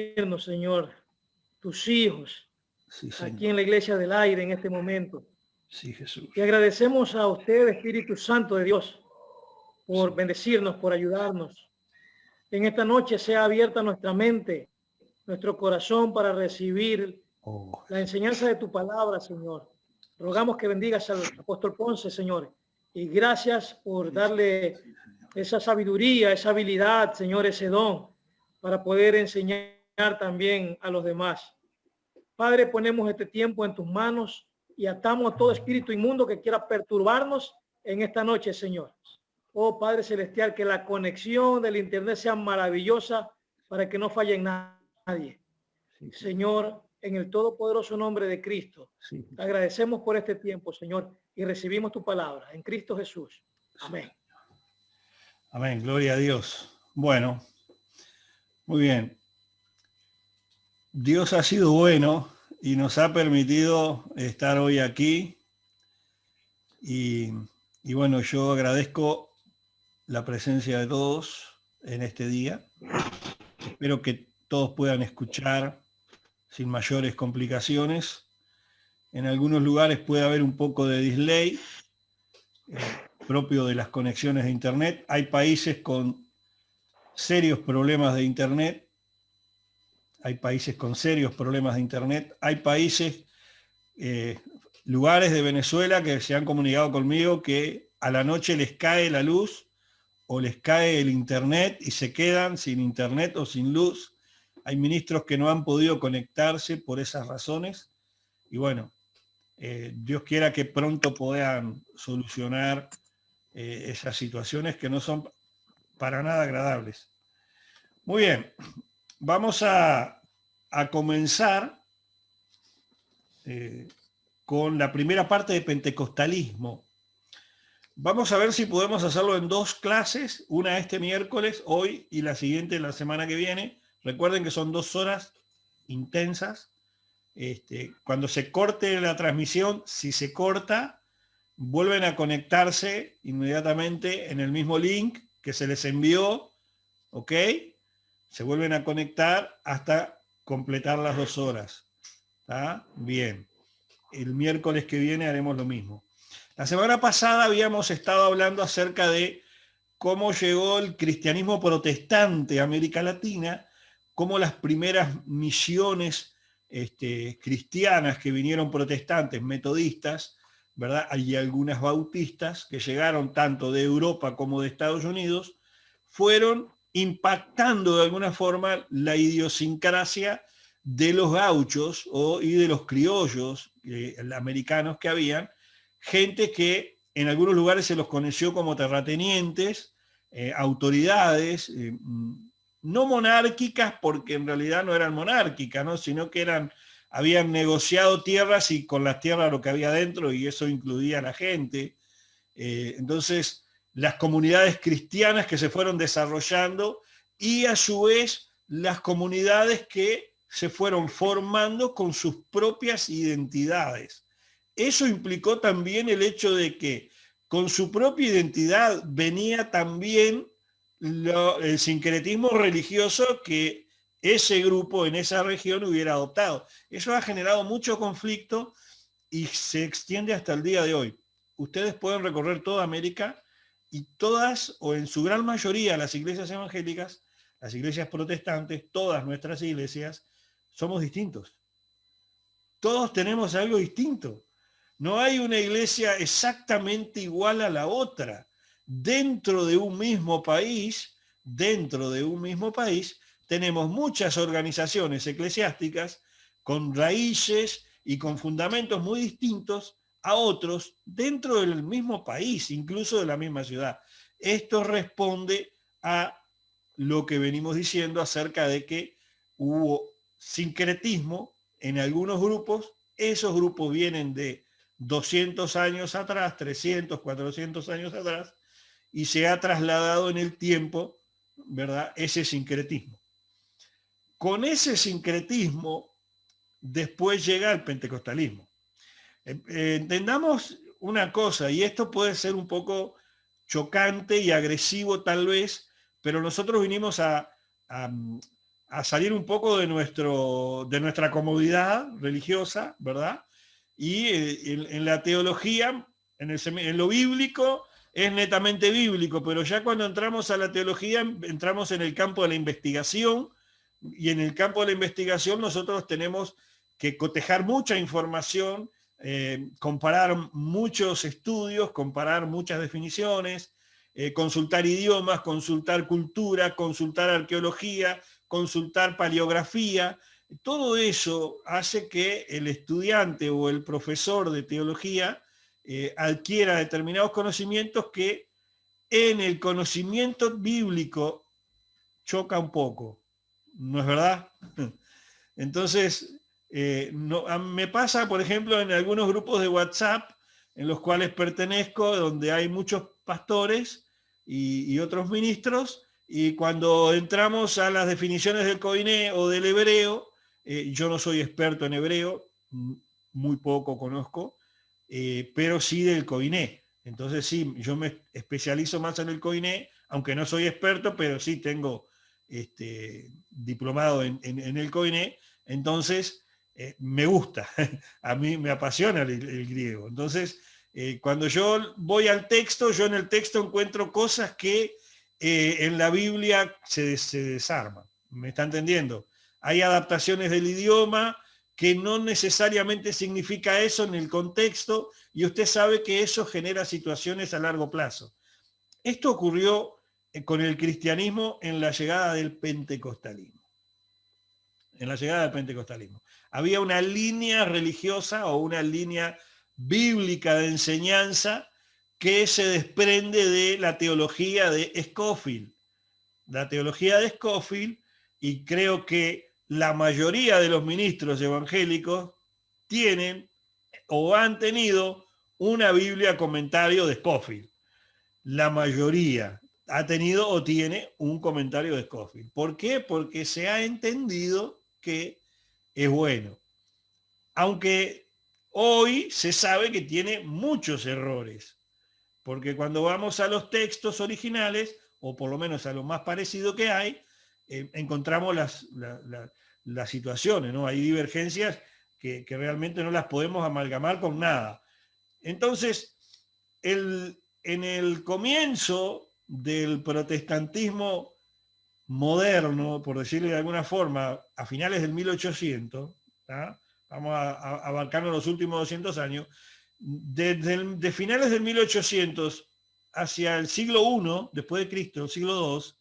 reunirnos, Señor, tus hijos, Sí, aquí en la Iglesia del Aire en este momento. Sí, Jesús. Y agradecemos a usted, Espíritu Santo de Dios, por Sí. bendecirnos, por ayudarnos. En esta noche sea abierta nuestra mente, nuestro corazón para recibir Oh, la enseñanza de tu palabra, Señor. Rogamos que bendigas al apóstol Ponce, Señor. Y gracias por darle esa sabiduría, esa habilidad, Señor, ese don, para poder enseñar también a los demás. Padre, ponemos este tiempo en tus manos y atamos a todo espíritu inmundo que quiera perturbarnos en esta noche, Señor. Oh Padre Celestial, que la conexión del Internet sea maravillosa para que no falle en nadie. sí, Señor, en el todopoderoso nombre de Cristo, sí, te agradecemos por este tiempo, Señor, y recibimos tu palabra en Cristo Jesús. Amén. Amén, gloria a Dios. Bueno, muy bien. Dios ha sido bueno y nos ha permitido estar hoy aquí. Y bueno, yo agradezco la presencia de todos en este día. Espero que todos puedan escuchar sin mayores complicaciones. En algunos lugares puede haber un poco de delay propio de las conexiones de Internet. Hay países con serios problemas de Internet. Hay países con serios problemas de Internet. Hay países, lugares de Venezuela que se han comunicado conmigo que a la noche les cae la luz o les cae el Internet y se quedan sin Internet o sin luz. Hay ministros que no han podido conectarse por esas razones. Y bueno, Dios quiera que pronto puedan solucionar esas situaciones que no son para nada agradables. Muy bien, vamos a comenzar con la primera parte de Pentecostalismo. Vamos a ver si podemos hacerlo en dos clases, una este miércoles, hoy, y la siguiente la semana que viene. Recuerden que son 2 horas intensas. Cuando se corte la transmisión, si se corta, vuelven a conectarse inmediatamente en el mismo link que se les envió, ¿ok? Se vuelven a conectar hasta completar las 2 horas. ¿Está? Bien. El miércoles que viene haremos lo mismo. La semana pasada habíamos estado hablando acerca de cómo llegó el cristianismo protestante a América Latina, cómo las primeras misiones cristianas que vinieron protestantes, metodistas, ¿verdad? Hay algunas bautistas que llegaron tanto de Europa como de Estados Unidos, fueron impactando de alguna forma la idiosincrasia de los gauchos y de los criollos americanos que habían, gente que en algunos lugares se los conoció como terratenientes, autoridades, no monárquicas porque en realidad no eran monárquicas, ¿no? Sino que habían negociado tierras y con las tierras lo que había dentro, y eso incluía a la gente. Entonces, las comunidades cristianas que se fueron desarrollando y a su vez las comunidades que se fueron formando con sus propias identidades. Eso implicó también el hecho de que con su propia identidad venía también el sincretismo religioso que ese grupo en esa región hubiera adoptado. Eso ha generado mucho conflicto y se extiende hasta el día de hoy. Ustedes pueden recorrer toda América y todas, o en su gran mayoría, las iglesias evangélicas, las iglesias protestantes, todas nuestras iglesias, somos distintos. Todos tenemos algo distinto. No hay una iglesia exactamente igual a la otra. Dentro de un mismo país, tenemos muchas organizaciones eclesiásticas con raíces y con fundamentos muy distintos a otros dentro del mismo país, incluso de la misma ciudad. Esto responde a lo que venimos diciendo acerca de que hubo sincretismo en algunos grupos. Esos grupos vienen de 200 años atrás, 300, 400 años atrás, y se ha trasladado en el tiempo, ¿verdad?, ese sincretismo. Con ese sincretismo después llega el pentecostalismo. Entendamos una cosa, y esto puede ser un poco chocante y agresivo tal vez, pero nosotros vinimos a a salir un poco de nuestra comodidad religiosa, ¿verdad? Y en la teología, en lo bíblico, es netamente bíblico, pero ya cuando entramos a la teología, entramos en el campo de la investigación, y en el campo de la investigación nosotros tenemos que cotejar mucha información, comparar muchos estudios, comparar muchas definiciones, consultar idiomas, consultar cultura, consultar arqueología, consultar paleografía. Todo eso hace que el estudiante o el profesor de teología adquiera determinados conocimientos que en el conocimiento bíblico choca un poco, ¿no es verdad? Entonces, me pasa, por ejemplo, en algunos grupos de WhatsApp en los cuales pertenezco, donde hay muchos pastores y otros ministros, y cuando entramos a las definiciones del Koiné o del hebreo, yo no soy experto en hebreo, muy poco conozco, pero sí del Koiné. Entonces sí, yo me especializo más en el Koiné, aunque no soy experto, pero sí tengo diplomado en el Koiné. Entonces me gusta, a mí me apasiona el griego. Entonces, cuando yo voy al texto, yo en el texto encuentro cosas que en la Biblia se desarman. ¿Me está entendiendo? Hay adaptaciones del idioma que no necesariamente significa eso en el contexto, y usted sabe que eso genera situaciones a largo plazo. Esto ocurrió con el cristianismo en la llegada del pentecostalismo. En la llegada del pentecostalismo. Había una línea religiosa o una línea bíblica de enseñanza que se desprende de la teología de Scofield. La teología de Scofield, y creo que la mayoría de los ministros evangélicos tienen o han tenido una Biblia comentario de Scofield. La mayoría ha tenido o tiene un comentario de Scofield. ¿Por qué? Porque se ha entendido que es bueno. Aunque hoy se sabe que tiene muchos errores. Porque cuando vamos a los textos originales, o por lo menos a lo más parecido que hay, encontramos las situaciones, ¿no? Hay divergencias que realmente no las podemos amalgamar con nada. Entonces, en el comienzo del protestantismo moderno, por decirlo de alguna forma, a finales del 1800, ¿tá? Vamos a abarcarnos los últimos 200 años, de finales del 1800 hacia el siglo I, después de Cristo, el siglo II,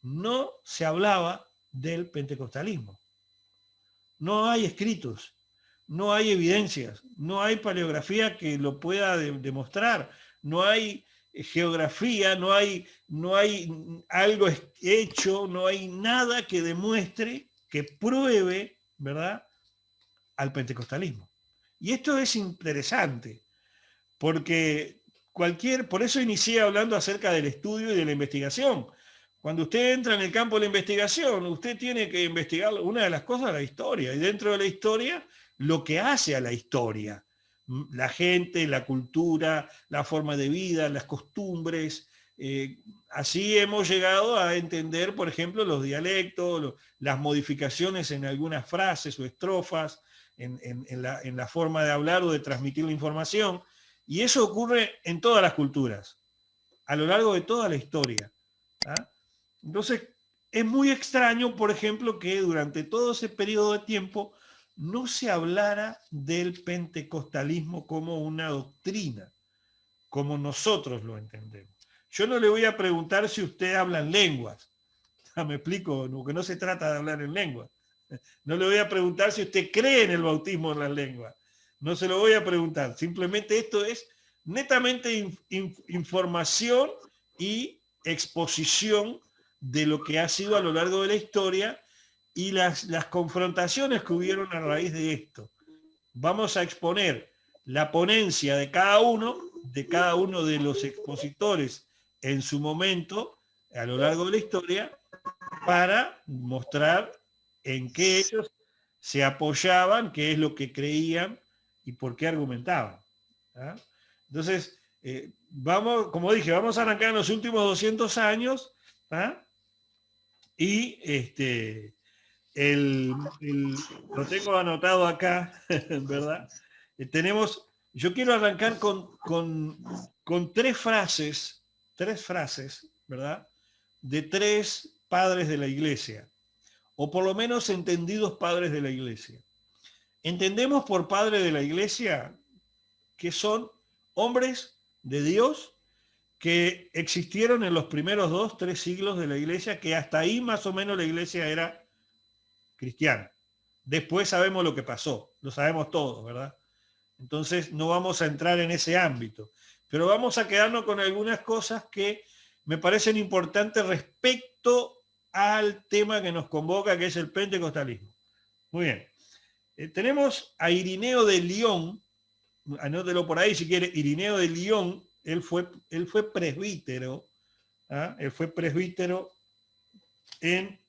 no se hablaba del pentecostalismo. No hay escritos, no hay evidencias, no hay paleografía que lo pueda demostrar, no hay geografía, no hay algo hecho, no hay nada que demuestre, que pruebe, ¿verdad?, al pentecostalismo. Y esto es interesante, porque por eso inicié hablando acerca del estudio y de la investigación. Cuando usted entra en el campo de la investigación, usted tiene que investigar una de las cosas de la historia, y dentro de la historia, lo que hace a la historia. La gente, la cultura, la forma de vida, las costumbres. Así hemos llegado a entender, por ejemplo, los dialectos, las modificaciones en algunas frases o estrofas, en la forma de hablar o de transmitir la información. Y eso ocurre en todas las culturas, a lo largo de toda la historia. ¿Ah? Entonces, es muy extraño, por ejemplo, que durante todo ese periodo de tiempo no se hablara del pentecostalismo como una doctrina, como nosotros lo entendemos. Yo no le voy a preguntar si usted habla en lenguas. Me explico, porque no se trata de hablar en lenguas. No le voy a preguntar si usted cree en el bautismo en las lenguas. No se lo voy a preguntar. Simplemente esto es netamente información y exposición de lo que ha sido a lo largo de la historia y las confrontaciones que hubieron a raíz de esto. Vamos a exponer la ponencia de cada uno de los expositores en su momento, a lo largo de la historia, para mostrar en qué ellos se apoyaban, qué es lo que creían y por qué argumentaban. ¿Ah? Entonces, vamos, como dije, vamos a arrancar en los últimos 200 años, ¿ah?, Y lo tengo anotado acá, ¿verdad? Yo quiero arrancar con tres frases, ¿verdad? De tres padres de la iglesia, o por lo menos entendidos padres de la iglesia. Entendemos por padre de la iglesia que son hombres de Dios que existieron en los primeros 2-3 siglos de la iglesia, que hasta ahí más o menos la iglesia era cristiana. Después sabemos lo que pasó, lo sabemos todos, ¿verdad? Entonces no vamos a entrar en ese ámbito, pero vamos a quedarnos con algunas cosas que me parecen importantes respecto al tema que nos convoca, que es el pentecostalismo. Muy bien. Tenemos a Irineo de Lyon, anótelo por ahí si quiere. Irineo de Lyon, él fue presbítero, ¿ah? Él fue presbítero en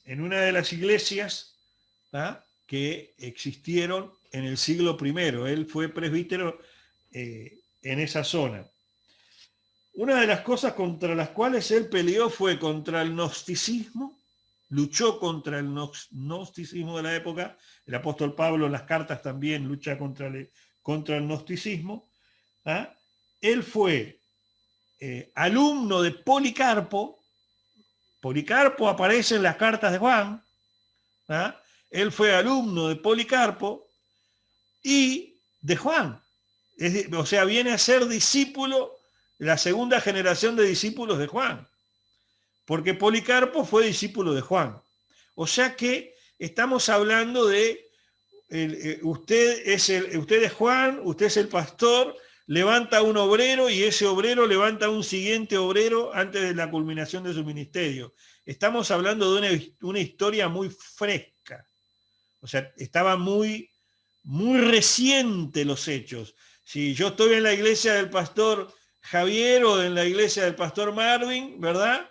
una de las iglesias, ¿ah? Que existieron en el siglo I. Él fue presbítero en esa zona. Una de las cosas contra las cuales él peleó fue contra el gnosticismo, luchó contra el gnosticismo de la época. El apóstol Pablo en las cartas también lucha contra el gnosticismo. ¿Ah? Él fue alumno de Policarpo. Policarpo aparece en las cartas de Juan. ¿Ah? Él fue alumno de Policarpo y de Juan. O sea, viene a ser discípulo, la segunda generación de discípulos de Juan. Porque Policarpo fue discípulo de Juan. O sea que estamos hablando de, usted es Juan, usted es el pastor, levanta un obrero y ese obrero levanta un siguiente obrero antes de la culminación de su ministerio. Estamos hablando de una historia muy fresca. O sea, estaba muy reciente los hechos. Si yo estoy en la iglesia del pastor Javier o en la iglesia del pastor Marvin, ¿verdad?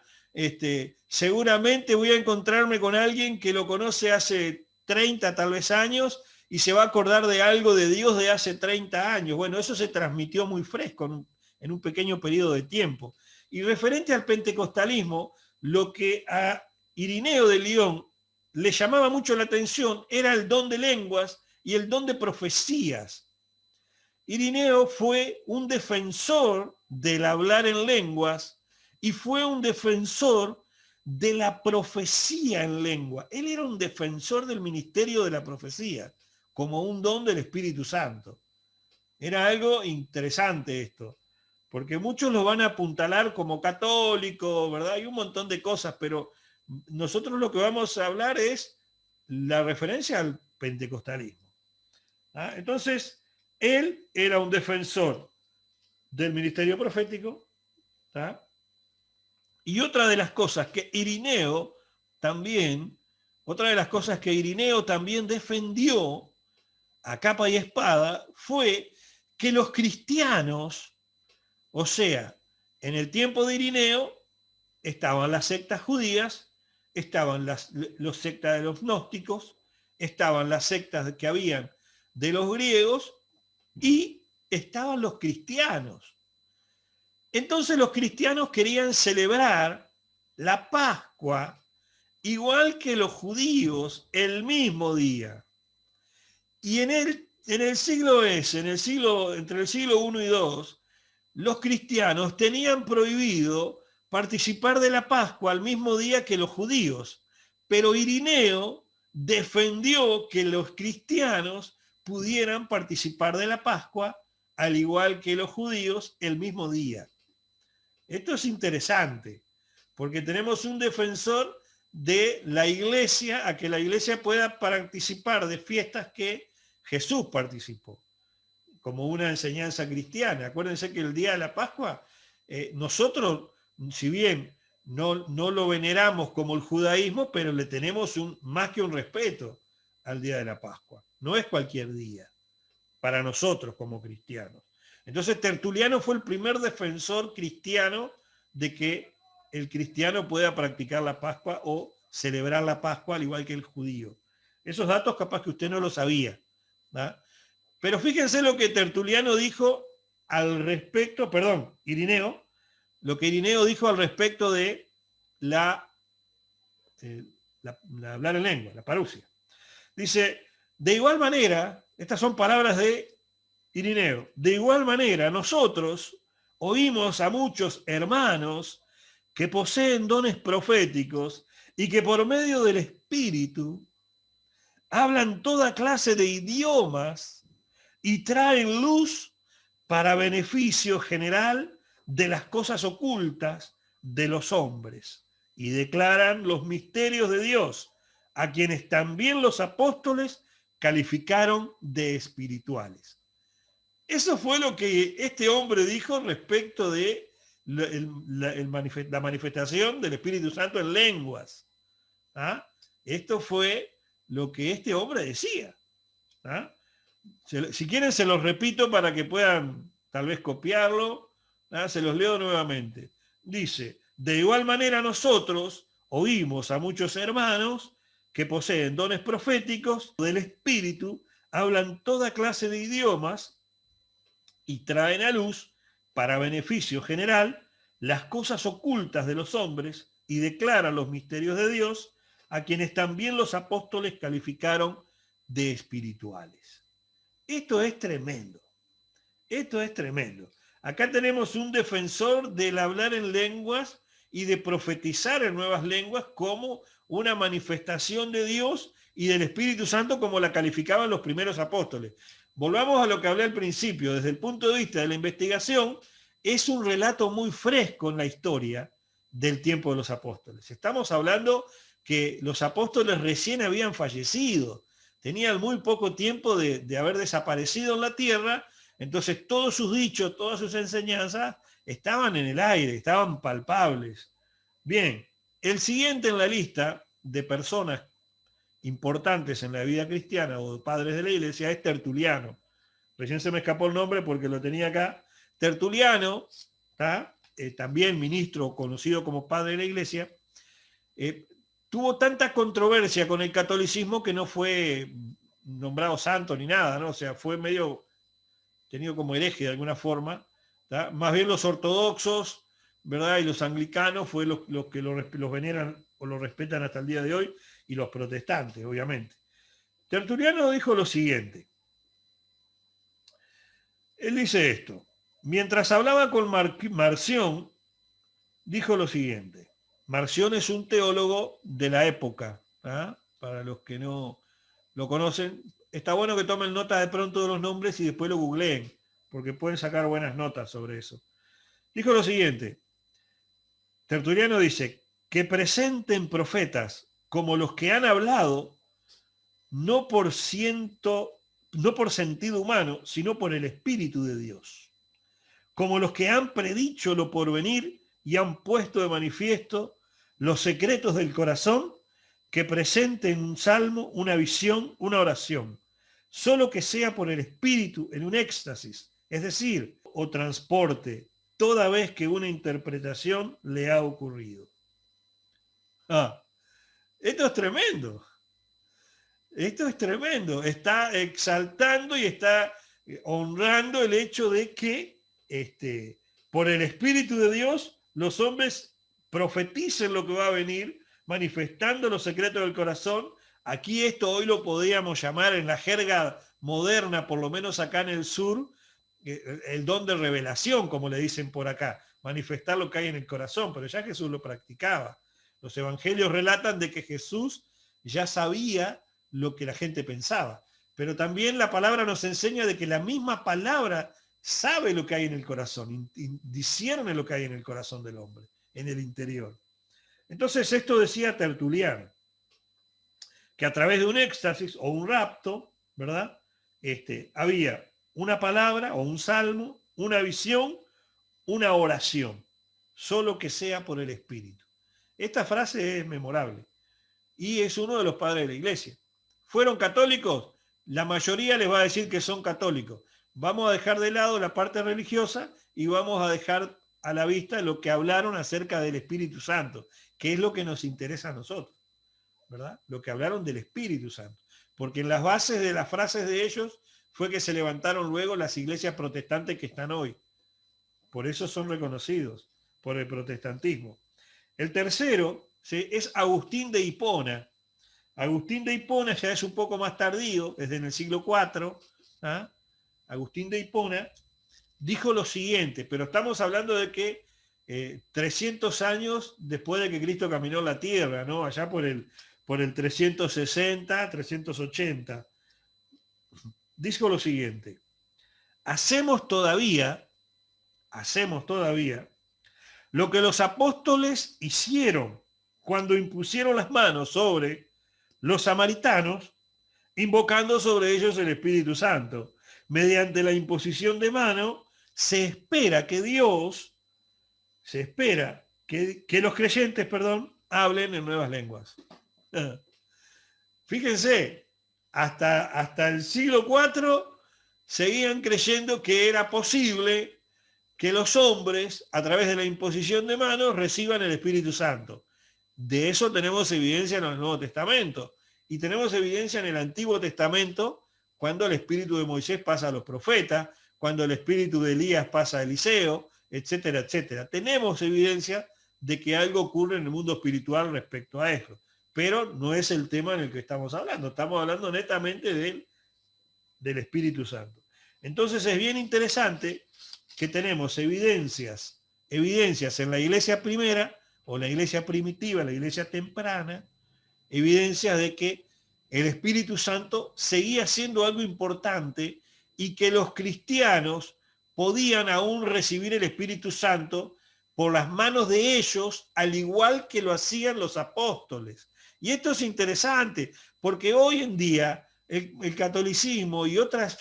Seguramente voy a encontrarme con alguien que lo conoce hace 30 tal vez años y se va a acordar de algo de Dios de hace 30 años. Bueno, eso se transmitió muy fresco en un pequeño periodo de tiempo. Y referente al pentecostalismo, lo que a Irineo de Lyon le llamaba mucho la atención era el don de lenguas y el don de profecías. Irineo fue un defensor del hablar en lenguas y fue un defensor de la profecía en lengua. Él era un defensor del ministerio de la profecía, como un don del Espíritu Santo. Era algo interesante esto, porque muchos lo van a apuntalar como católico, ¿verdad? Hay un montón de cosas, pero nosotros lo que vamos a hablar es la referencia al pentecostalismo. ¿Ah? Entonces, él era un defensor del ministerio profético. ¿Ah? Y otra de las cosas que Irineo también defendió a capa y espada fue que los cristianos, o sea, en el tiempo de Irineo estaban las sectas judías, estaban las sectas de los gnósticos, estaban las sectas que habían de los griegos y estaban los cristianos. Entonces los cristianos querían celebrar la Pascua igual que los judíos el mismo día. Y entre el siglo I y II, los cristianos tenían prohibido participar de la Pascua al mismo día que los judíos. Pero Irineo defendió que los cristianos pudieran participar de la Pascua al igual que los judíos el mismo día. Esto es interesante, porque tenemos un defensor de la iglesia, a que la iglesia pueda participar de fiestas que Jesús participó, como una enseñanza cristiana. Acuérdense que el día de la Pascua, nosotros, si bien no lo veneramos como el judaísmo, pero le tenemos más que un respeto al día de la Pascua. No es cualquier día, para nosotros como cristianos. Entonces Tertuliano fue el primer defensor cristiano de que el cristiano pueda practicar la Pascua o celebrar la Pascua al igual que el judío. Esos datos capaz que usted no lo sabía, ¿verdad? Pero fíjense lo que Tertuliano dijo al respecto, Irineo, lo que Irineo dijo al respecto de hablar en lengua, la parusia. Dice, de igual manera, estas son palabras de Irineo, de igual manera nosotros oímos a muchos hermanos que poseen dones proféticos y que por medio del Espíritu hablan toda clase de idiomas y traen luz para beneficio general de las cosas ocultas de los hombres y declaran los misterios de Dios, a quienes también los apóstoles calificaron de espirituales. Eso fue lo que este hombre dijo respecto de la manifestación del Espíritu Santo en lenguas. ¿Ah? Esto fue lo que este hombre decía. ¿Ah? Si quieren se los repito para que puedan tal vez copiarlo. ¿Ah? Se los leo nuevamente. Dice, de igual manera nosotros oímos a muchos hermanos que poseen dones proféticos del Espíritu, hablan toda clase de idiomas y traen a luz, para beneficio general, las cosas ocultas de los hombres y declaran los misterios de Dios, a quienes también los apóstoles calificaron de espirituales. Esto es tremendo. Esto es tremendo. Acá tenemos un defensor del hablar en lenguas y de profetizar en nuevas lenguas como una manifestación de Dios y del Espíritu Santo como la calificaban los primeros apóstoles. Volvamos a lo que hablé al principio. Desde el punto de vista de la investigación, es un relato muy fresco en la historia del tiempo de los apóstoles. Estamos hablando que los apóstoles recién habían fallecido, tenían muy poco tiempo de haber desaparecido en la tierra, entonces todos sus dichos, todas sus enseñanzas estaban en el aire, estaban palpables. Bien, el siguiente en la lista de personas importantes en la vida cristiana o padres de la iglesia es Tertuliano. Recién se me escapó el nombre porque lo tenía acá. Tertuliano, también ministro conocido como padre de la iglesia, tuvo tanta controversia con el catolicismo que no fue nombrado santo ni nada, ¿no? O sea, fue medio tenido como hereje de alguna forma. ¿Tá? Más bien los ortodoxos, ¿verdad? Y los anglicanos fue los que los veneran o los respetan hasta el día de hoy, y los protestantes, obviamente. Tertuliano dijo lo siguiente. Él dice esto. Mientras hablaba con Marción, dijo lo siguiente. Marción es un teólogo de la época. ¿Ah? Para los que no lo conocen, está bueno que tomen nota de pronto de los nombres y después lo googleen, porque pueden sacar buenas notas sobre eso. Dijo lo siguiente. Tertuliano dice, que presenten profetas como los que han hablado, no por sentido humano, sino por el Espíritu de Dios. Como los que han predicho lo porvenir y han puesto de manifiesto los secretos del corazón, que presenten un salmo, una visión, una oración, solo que sea por el Espíritu en un éxtasis, es decir, o transporte, toda vez que una interpretación le ha ocurrido. Esto es tremendo. Esto es tremendo. Está exaltando y está honrando el hecho de que por el Espíritu de Dios los hombres profeticen lo que va a venir, manifestando los secretos del corazón. Aquí esto hoy lo podríamos llamar en la jerga moderna, por lo menos acá en el sur, el don de revelación, como le dicen por acá, manifestar lo que hay en el corazón, pero ya Jesús lo practicaba. Los evangelios relatan de que Jesús ya sabía lo que la gente pensaba, pero también la palabra nos enseña de que la misma palabra sabe lo que hay en el corazón, discierne lo que hay en el corazón del hombre, en el interior. Entonces esto decía Tertuliano, que a través de un éxtasis o un rapto, ¿verdad? Había una palabra o un salmo, una visión, una oración, solo que sea por el Espíritu. Esta frase es memorable y es uno de los padres de la iglesia. ¿Fueron católicos? La mayoría les va a decir que son católicos. Vamos a dejar de lado la parte religiosa y vamos a dejar a la vista lo que hablaron acerca del Espíritu Santo, que es lo que nos interesa a nosotros, ¿verdad? Lo que hablaron del Espíritu Santo. Porque en las bases de las frases de ellos fue que se levantaron luego las iglesias protestantes que están hoy. Por eso son reconocidos. por el protestantismo. El tercero, ¿sí?, es Agustín de Hipona. Agustín de Hipona ya es un poco más tardío, desde en el siglo IV. ¿Ah? Agustín de Hipona dijo lo siguiente, pero estamos hablando de que 300 años después de que Cristo caminó la tierra, ¿no? Allá por el 360, 380. Dijo lo siguiente: hacemos todavía lo que los apóstoles hicieron cuando impusieron las manos sobre los samaritanos, invocando sobre ellos el Espíritu Santo. Mediante la imposición de mano se espera que los creyentes, hablen en nuevas lenguas. Fíjense, hasta el siglo IV seguían creyendo que era posible que los hombres, a través de la imposición de manos, reciban el Espíritu Santo. De eso tenemos evidencia en el Nuevo Testamento. Y tenemos evidencia en el Antiguo Testamento, cuando el espíritu de Moisés pasa a los profetas, cuando el espíritu de Elías pasa a Eliseo, etcétera, etcétera. Tenemos evidencia de que algo ocurre en el mundo espiritual respecto a eso. Pero no es el tema en el que estamos hablando. Estamos hablando netamente del Espíritu Santo. Entonces es bien interesante que tenemos evidencias en la iglesia primera, o la iglesia primitiva, la iglesia temprana, evidencias de que el Espíritu Santo seguía siendo algo importante y que los cristianos podían aún recibir el Espíritu Santo por las manos de ellos, al igual que lo hacían los apóstoles. Y esto es interesante, porque hoy en día el catolicismo y otras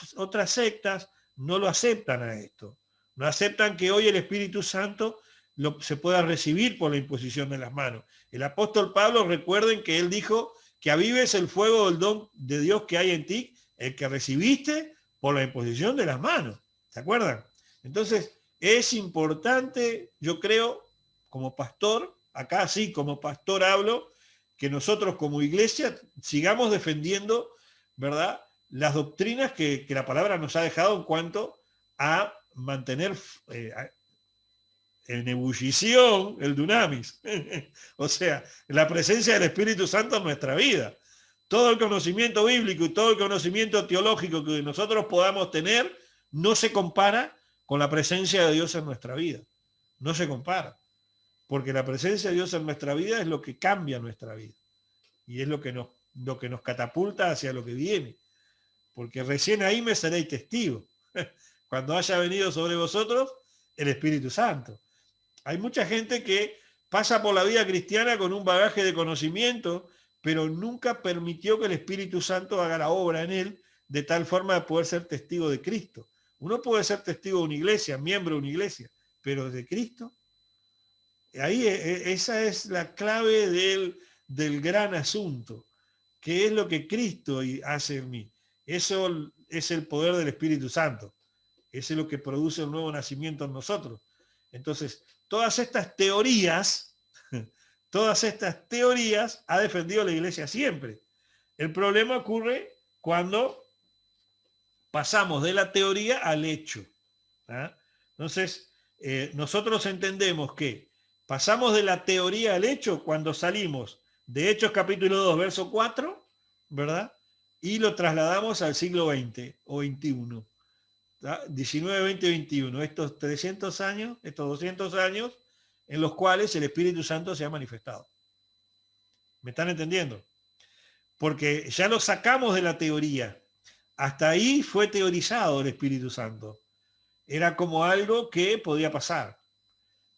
sectas no lo aceptan a esto. No aceptan que hoy el Espíritu Santo se pueda recibir por la imposición de las manos. El apóstol Pablo, recuerden que él dijo que avives el fuego del don de Dios que hay en ti, el que recibiste por la imposición de las manos. ¿Se acuerdan? Entonces, es importante, yo creo, como pastor, acá sí, como pastor hablo, que nosotros como iglesia sigamos defendiendo, ¿verdad?, las doctrinas que la palabra nos ha dejado en cuanto a mantener en ebullición el dunamis. O sea, la presencia del Espíritu Santo en nuestra vida. Todo el conocimiento bíblico y todo el conocimiento teológico que nosotros podamos tener no se compara con la presencia de Dios en nuestra vida. No se compara. Porque la presencia de Dios en nuestra vida es lo que cambia nuestra vida. Y es lo que nos catapulta hacia lo que viene. Porque recién ahí me seréis testigos. Cuando haya venido sobre vosotros el Espíritu Santo. Hay mucha gente que pasa por la vida cristiana con un bagaje de conocimiento, pero nunca permitió que el Espíritu Santo haga la obra en él de tal forma de poder ser testigo de Cristo. Uno puede ser testigo de una iglesia, miembro de una iglesia, pero de Cristo. Ahí esa es la clave del gran asunto. ¿Qué es lo que Cristo hace en mí? Eso es el poder del Espíritu Santo. Eso es lo que produce el nuevo nacimiento en nosotros. Entonces, todas estas teorías ha defendido la iglesia siempre. El problema ocurre cuando pasamos de la teoría al hecho. ¿Ah? Entonces, nosotros entendemos que pasamos de la teoría al hecho cuando salimos de Hechos capítulo 2, verso 4, ¿verdad? Y lo trasladamos al siglo XX o XXI. 19, 20, 21, estos 300 años, estos 200 años en los cuales el Espíritu Santo se ha manifestado. ¿Me están entendiendo? Porque ya lo sacamos de la teoría. Hasta ahí fue teorizado el Espíritu Santo. Era como algo que podía pasar.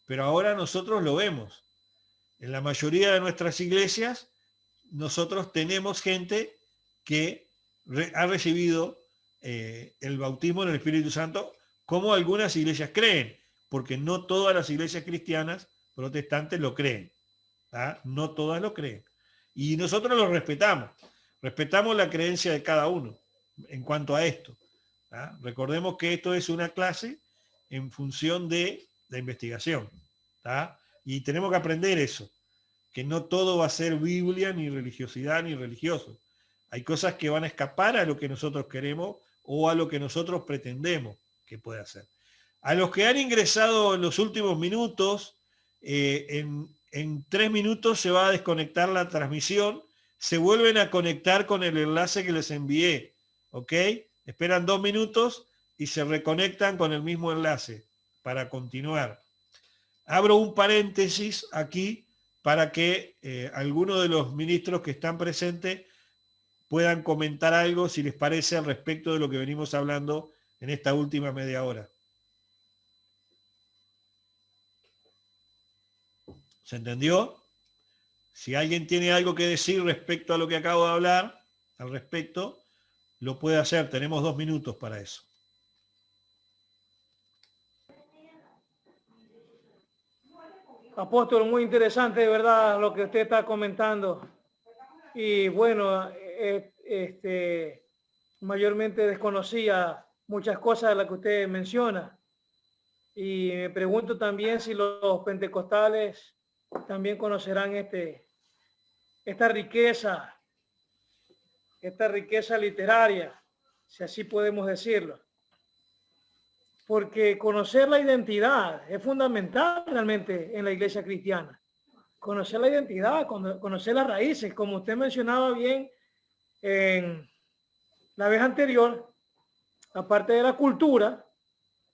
Pero ahora nosotros lo vemos. En la mayoría de nuestras iglesias, nosotros tenemos gente que ha recibido el bautismo en el Espíritu Santo, como algunas iglesias creen, porque no todas las iglesias cristianas protestantes lo creen. ¿Ah? No todas lo creen. Y nosotros lo respetamos. Respetamos la creencia de cada uno en cuanto a esto. ¿Ah? Recordemos que esto es una clase en función de la investigación. ¿Ah? Y tenemos que aprender eso, que no todo va a ser Biblia, ni religiosidad, ni religioso. Hay cosas que van a escapar a lo que nosotros queremos o a lo que nosotros pretendemos que pueda ser. A los que han ingresado en los últimos minutos, en 3 minutos se va a desconectar la transmisión, se vuelven a conectar con el enlace que les envié, ¿ok? Esperan 2 minutos y se reconectan con el mismo enlace para continuar. Abro un paréntesis aquí para que algunos de los ministros que están presentes puedan comentar algo, si les parece, al respecto de lo que venimos hablando en esta última media hora. ¿Se entendió? Si alguien tiene algo que decir respecto a lo que acabo de hablar, al respecto, lo puede hacer. Tenemos 2 minutos para eso. Apóstol, muy interesante, de verdad, lo que usted está comentando. Y bueno, mayormente desconocía muchas cosas de las que usted menciona. Y me pregunto también si los pentecostales también conocerán esta riqueza literaria, si así podemos decirlo. Porque conocer la identidad es fundamental realmente en la iglesia cristiana. Conocer la identidad, conocer las raíces, como usted mencionaba bien en la vez anterior, aparte de la cultura,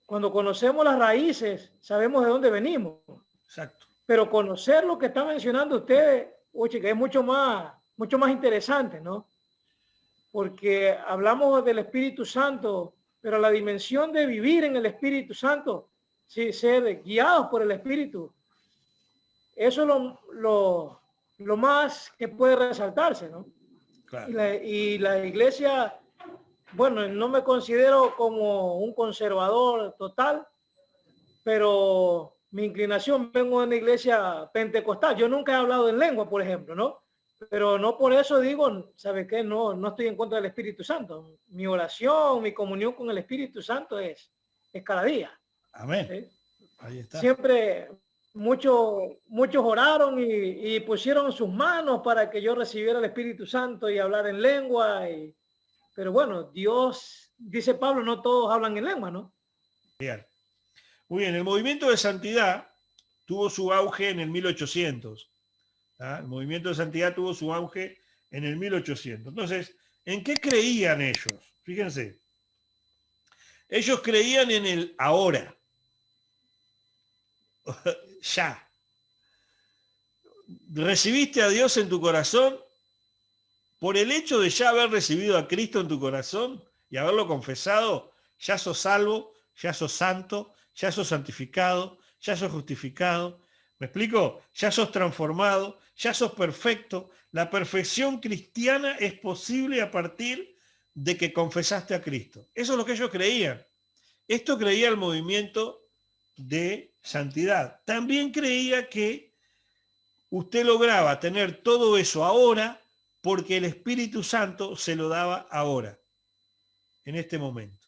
cuando conocemos las raíces, sabemos de dónde venimos. Exacto. Pero conocer lo que está mencionando usted, oye, que es mucho más interesante, ¿no? Porque hablamos del Espíritu Santo, pero la dimensión de vivir en el Espíritu Santo, sí, ser guiados por el Espíritu, eso es lo más que puede resaltarse, ¿no? Claro. Y la iglesia, bueno, no me considero como un conservador total, pero mi inclinación, vengo de una iglesia pentecostal. Yo nunca he hablado en lengua, por ejemplo, ¿no? Pero no por eso digo, ¿sabe qué? No estoy en contra del Espíritu Santo. Mi oración, mi comunión con el Espíritu Santo es cada día. Amén. ¿Sí? Ahí está. Siempre muchos oraron y pusieron sus manos para que yo recibiera el Espíritu Santo y hablar en lengua. Pero bueno, Dios, dice Pablo, no todos hablan en lengua, ¿no? Bien. Muy bien, el movimiento de santidad tuvo su auge en el 1800. ¿Ah? El movimiento de santidad tuvo su auge en el 1800. Entonces, ¿en qué creían ellos? Fíjense. Ellos creían en el ahora. Ya. Recibiste a Dios en tu corazón. Por el hecho de ya haber recibido a Cristo en tu corazón y haberlo confesado, ya sos salvo, ya sos santo, ya sos santificado, ya sos justificado. ¿Me explico? Ya sos transformado, ya sos perfecto. La perfección cristiana es posible a partir de que confesaste a Cristo. Eso es lo que ellos creían. Esto creía el movimiento de santidad. También creía que usted lograba tener todo eso ahora porque el Espíritu Santo se lo daba ahora, en este momento.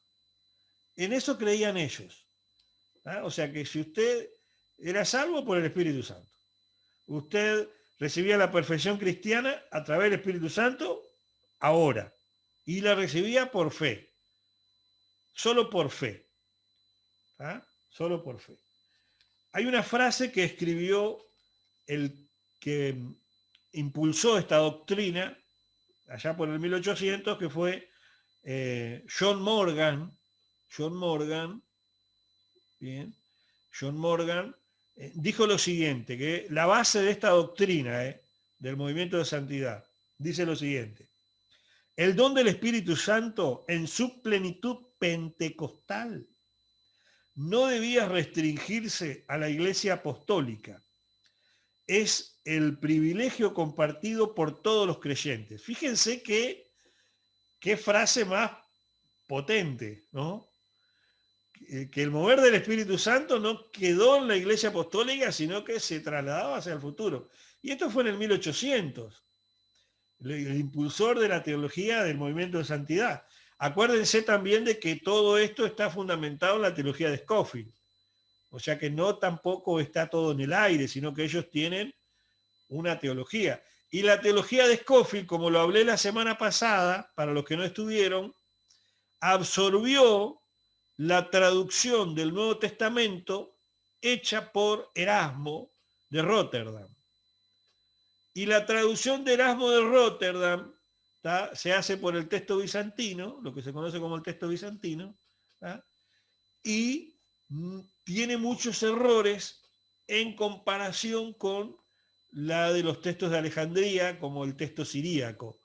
En eso creían ellos. ¿Ah? O sea que si usted era salvo por el Espíritu Santo, usted recibía la perfección cristiana a través del Espíritu Santo ahora, y la recibía por fe, solo por fe. ¿Ah? Solo por fe. Hay una frase que escribió el que impulsó esta doctrina allá por el 1800, que fue John Morgan, dijo lo siguiente, que la base de esta doctrina del movimiento de santidad, dice lo siguiente: el don del Espíritu Santo en su plenitud pentecostal no debía restringirse a la Iglesia apostólica. Es el privilegio compartido por todos los creyentes. Fíjense qué frase más potente, ¿no? Que el mover del Espíritu Santo no quedó en la Iglesia apostólica, sino que se trasladaba hacia el futuro. Y esto fue en el 1800. El impulsor de la teología del movimiento de santidad. Acuérdense también de que todo esto está fundamentado en la teología de Scofield. O sea que no tampoco está todo en el aire, sino que ellos tienen una teología. Y la teología de Scofield, como lo hablé la semana pasada, para los que no estuvieron, absorbió la traducción del Nuevo Testamento hecha por Erasmo de Rotterdam. Y la traducción de Erasmo de Rotterdam, ¿tá?, se hace por el texto bizantino, lo que se conoce como el texto bizantino, ¿tá?, y tiene muchos errores en comparación con la de los textos de Alejandría, como el texto siríaco,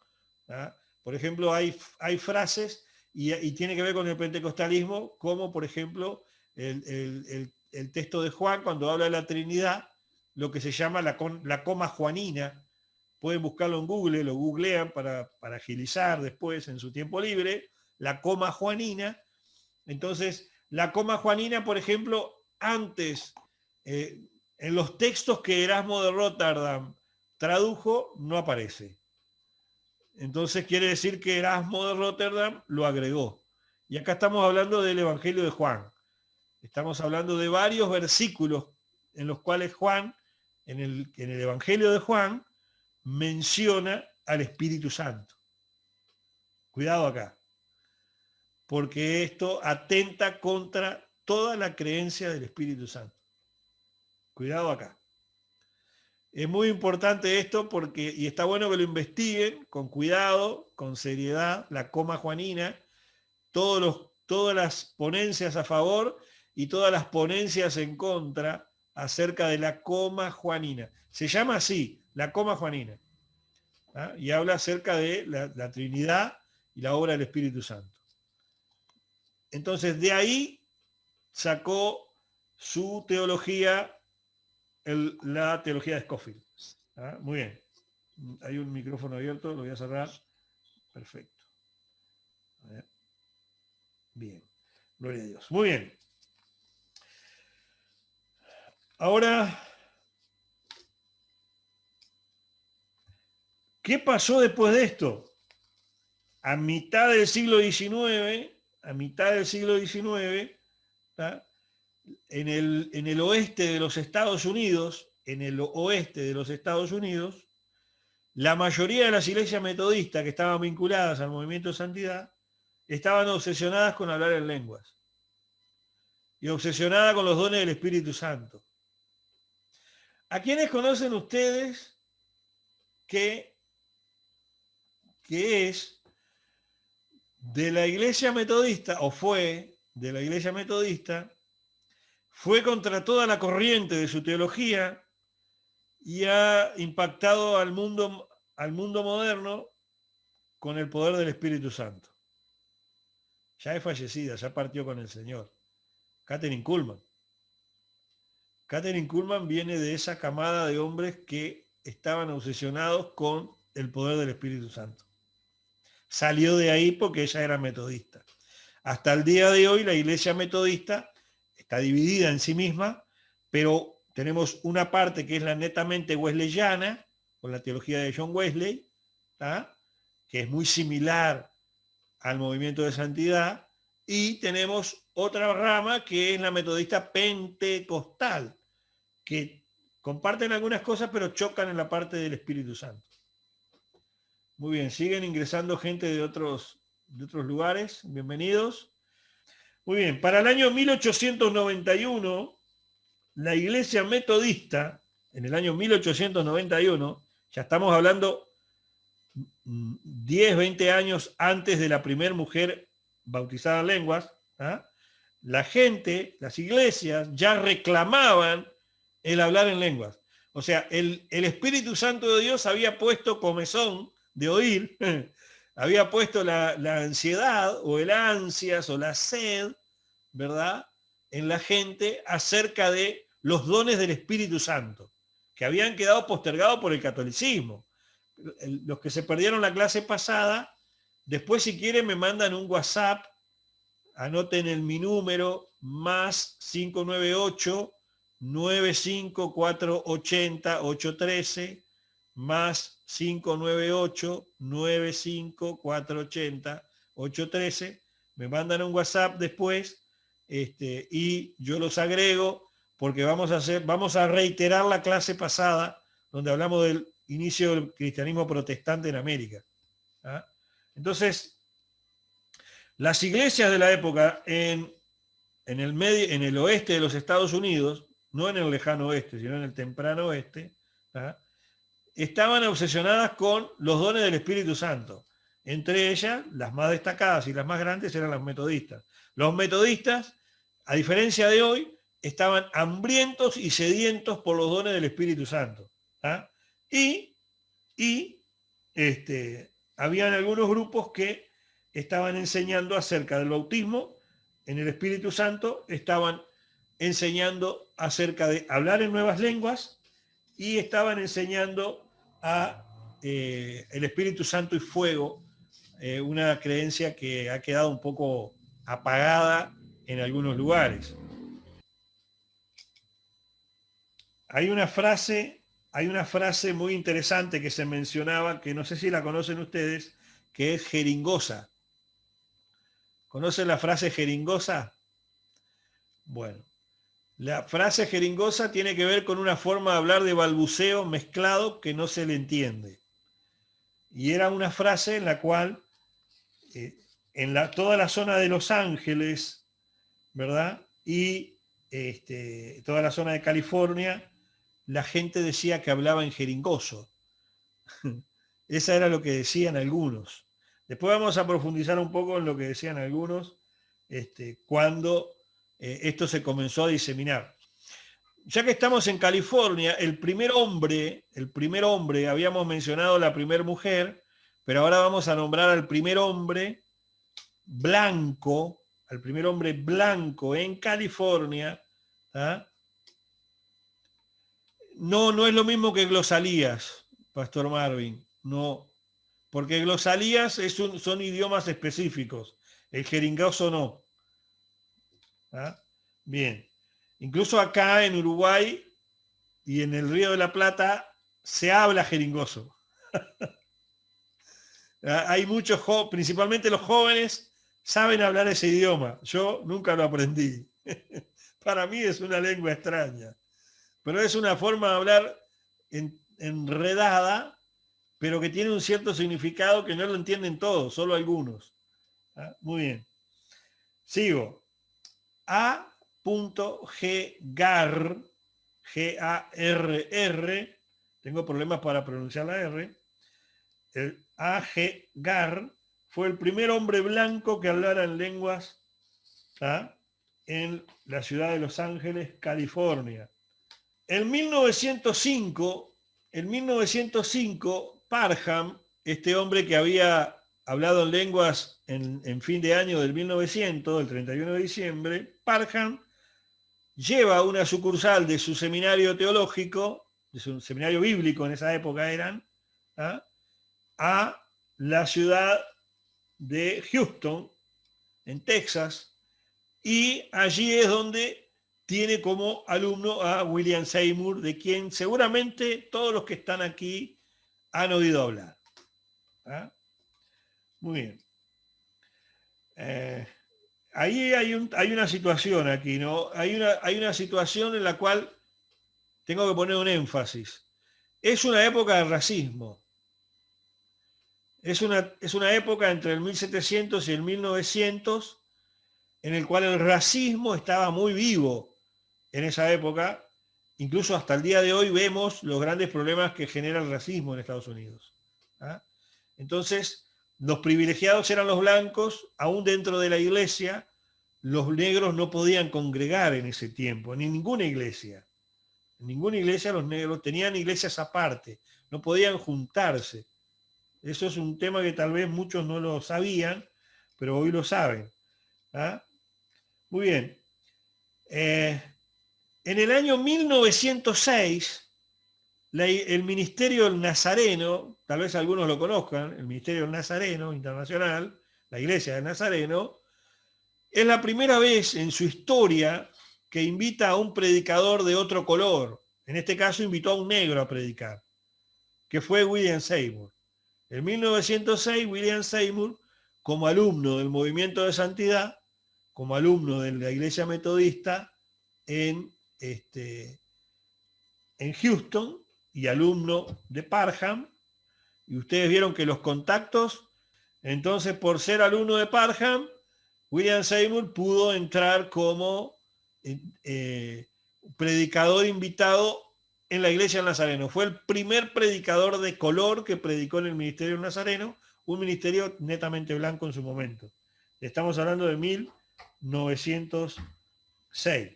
¿tá? Por ejemplo, hay frases, y tiene que ver con el pentecostalismo, como por ejemplo el texto de Juan, cuando habla de la Trinidad, lo que se llama la coma juanina. Pueden buscarlo en Google, lo googlean para agilizar después en su tiempo libre, la coma juanina. Entonces, la coma juanina, por ejemplo, antes, en los textos que Erasmo de Rotterdam tradujo, no aparece. Entonces quiere decir que Erasmo de Rotterdam lo agregó. Y acá estamos hablando del Evangelio de Juan. Estamos hablando de varios versículos en los cuales Juan, en el Evangelio de Juan, menciona al Espíritu Santo. Cuidado acá, porque esto atenta contra toda la creencia del Espíritu Santo. Cuidado acá. Es muy importante esto porque, y está bueno que lo investiguen con cuidado, con seriedad, la coma juanina, todas las ponencias a favor y todas las ponencias en contra acerca de la coma juanina. Se llama así, la coma juanina. ¿Ah? Y habla acerca de la Trinidad y la obra del Espíritu Santo. Entonces, de ahí sacó su teología, la teología de Scofield. ¿Ah? Muy bien. Hay un micrófono abierto, lo voy a cerrar. Perfecto. A ver. Bien. Gloria a Dios. Muy bien. Ahora, ¿qué pasó después de esto? A mitad del siglo XIX, ¿tá?, en el oeste de los Estados Unidos, la mayoría de las iglesias metodistas que estaban vinculadas al movimiento de santidad estaban obsesionadas con hablar en lenguas y obsesionadas con los dones del Espíritu Santo. ¿A quiénes conocen ustedes que es de la iglesia metodista, o fue de la iglesia metodista, fue contra toda la corriente de su teología y ha impactado al mundo moderno con el poder del Espíritu Santo? Ya es fallecida, ya partió con el Señor. Kathryn Kuhlman. Kathryn Kuhlman viene de esa camada de hombres que estaban obsesionados con el poder del Espíritu Santo. Salió de ahí porque ella era metodista. Hasta el día de hoy la iglesia metodista está dividida en sí misma, pero tenemos una parte que es la netamente wesleyana, con la teología de John Wesley, ¿tá?, que es muy similar al movimiento de santidad, y tenemos otra rama que es la metodista pentecostal, que comparten algunas cosas pero chocan en la parte del Espíritu Santo. Muy bien, siguen ingresando gente de otros lugares, bienvenidos. Muy bien, para el año 1891, la iglesia metodista, en el año 1891, ya estamos hablando 10, 20 años antes de la primera mujer bautizada en lenguas, ¿ah?, las iglesias ya reclamaban el hablar en lenguas. O sea, el Espíritu Santo de Dios había puesto comezón de oír, había puesto la ansiedad o el ansias o la sed, ¿verdad?, en la gente acerca de los dones del Espíritu Santo, que habían quedado postergados por el catolicismo. Los que se perdieron la clase pasada, después si quieren me mandan un WhatsApp, anoten mi número, más 598 95480 813, más 598 95480 813, me mandan un WhatsApp después, y yo los agrego, porque vamos a reiterar la clase pasada donde hablamos del inicio del cristianismo protestante en América. ¿Ah? Entonces, las iglesias de la época en el oeste de los Estados Unidos, no en el lejano oeste, sino en el temprano oeste, ¿tá? Estaban obsesionadas con los dones del Espíritu Santo. Entre ellas, las más destacadas y las más grandes eran los metodistas. Los metodistas, a diferencia de hoy, estaban hambrientos y sedientos por los dones del Espíritu Santo. ¿Tá? Y habían algunos grupos que estaban enseñando acerca del bautismo en el Espíritu Santo, estaban enseñando acerca de hablar en nuevas lenguas y estaban enseñando a el Espíritu Santo y fuego, una creencia que ha quedado un poco apagada en algunos lugares. Hay una frase muy interesante que se mencionaba, que no sé si la conocen ustedes, que es jeringosa. ¿Conocen la frase jeringosa? Bueno, la frase jeringosa tiene que ver con una forma de hablar de balbuceo mezclado que no se le entiende. Y era una frase en la cual toda la zona de Los Ángeles, ¿verdad? Y toda la zona de California, la gente decía que hablaba en jeringoso. Esa era lo que decían algunos. Después vamos a profundizar un poco en lo que decían algunos cuando esto se comenzó a diseminar. Ya que estamos en California, el primer hombre, habíamos mencionado la primera mujer, pero ahora vamos a nombrar al primer hombre blanco, en California. ¿Ah? No es lo mismo que glosalías, Pastor Marvin, no, porque glosalías son idiomas específicos, el jeringoso no. ¿Ah? Bien, incluso acá en Uruguay y en el Río de la Plata se habla jeringoso. Hay muchos, principalmente los jóvenes, saben hablar ese idioma. Yo nunca lo aprendí. Para mí es una lengua extraña. Pero es una forma de hablar enredada, pero que tiene un cierto significado que no lo entienden todos, solo algunos. ¿Ah? Muy bien. Sigo. A.G.Garr, G-A-R-R, tengo problemas para pronunciar la R. El A.G. Garr fue el primer hombre blanco que hablara en lenguas, ¿ah?, en la ciudad de Los Ángeles, California. En 1905, Parham, este hombre que había hablado en lenguas en fin de año del 1900, el 31 de diciembre, Parham lleva una sucursal de su seminario teológico, de su seminario bíblico en esa época eran, ¿ah?, a la ciudad de Houston, en Texas, y allí es donde tiene como alumno a William Seymour, de quien seguramente todos los que están aquí han oído hablar. ¿Ah? Muy bien. Ahí hay una situación aquí, ¿no? Hay una situación en la cual tengo que poner un énfasis. Es una época de racismo. Es una época entre el 1700 y el 1900 en el cual el racismo estaba muy vivo en esa época. Incluso hasta el día de hoy vemos los grandes problemas que genera el racismo en Estados Unidos. ¿Ah? Entonces, los privilegiados eran los blancos, aún dentro de la iglesia, los negros no podían congregar en ese tiempo, ni en ninguna iglesia. En ninguna iglesia los negros tenían iglesias aparte, no podían juntarse. Eso es un tema que tal vez muchos no lo sabían, pero hoy lo saben. ¿Ah? Muy bien. En el año 1906, el Ministerio del Nazareno, tal vez algunos lo conozcan, el Ministerio del Nazareno Internacional, la Iglesia del Nazareno, es la primera vez en su historia que invita a un predicador de otro color. En este caso invitó a un negro a predicar, que fue William Seymour. En 1906, William Seymour, como alumno del Movimiento de Santidad, como alumno de la Iglesia Metodista en Houston y alumno de Parham, y ustedes vieron que los contactos, entonces por ser alumno de Parham, William Seymour pudo entrar como predicador invitado en la iglesia del Nazareno. Fue el primer predicador de color que predicó en el ministerio del Nazareno, un ministerio netamente blanco en su momento. Estamos hablando de 1906.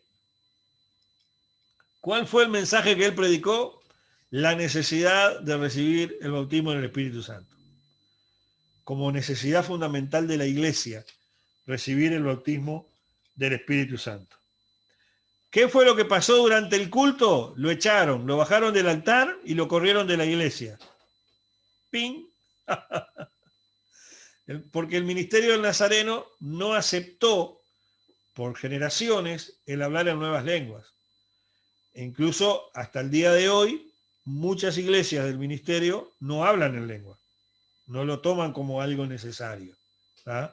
¿Cuál fue el mensaje que él predicó? La necesidad de recibir el bautismo en el Espíritu Santo. Como necesidad fundamental de la iglesia, recibir el bautismo del Espíritu Santo. ¿Qué fue lo que pasó durante el culto? Lo echaron, lo bajaron del altar y lo corrieron de la iglesia. ¡Ping! Porque el ministerio del Nazareno no aceptó por generaciones el hablar en nuevas lenguas. E incluso hasta el día de hoy, muchas iglesias del ministerio no hablan en lengua. No lo toman como algo necesario. ¿Ah?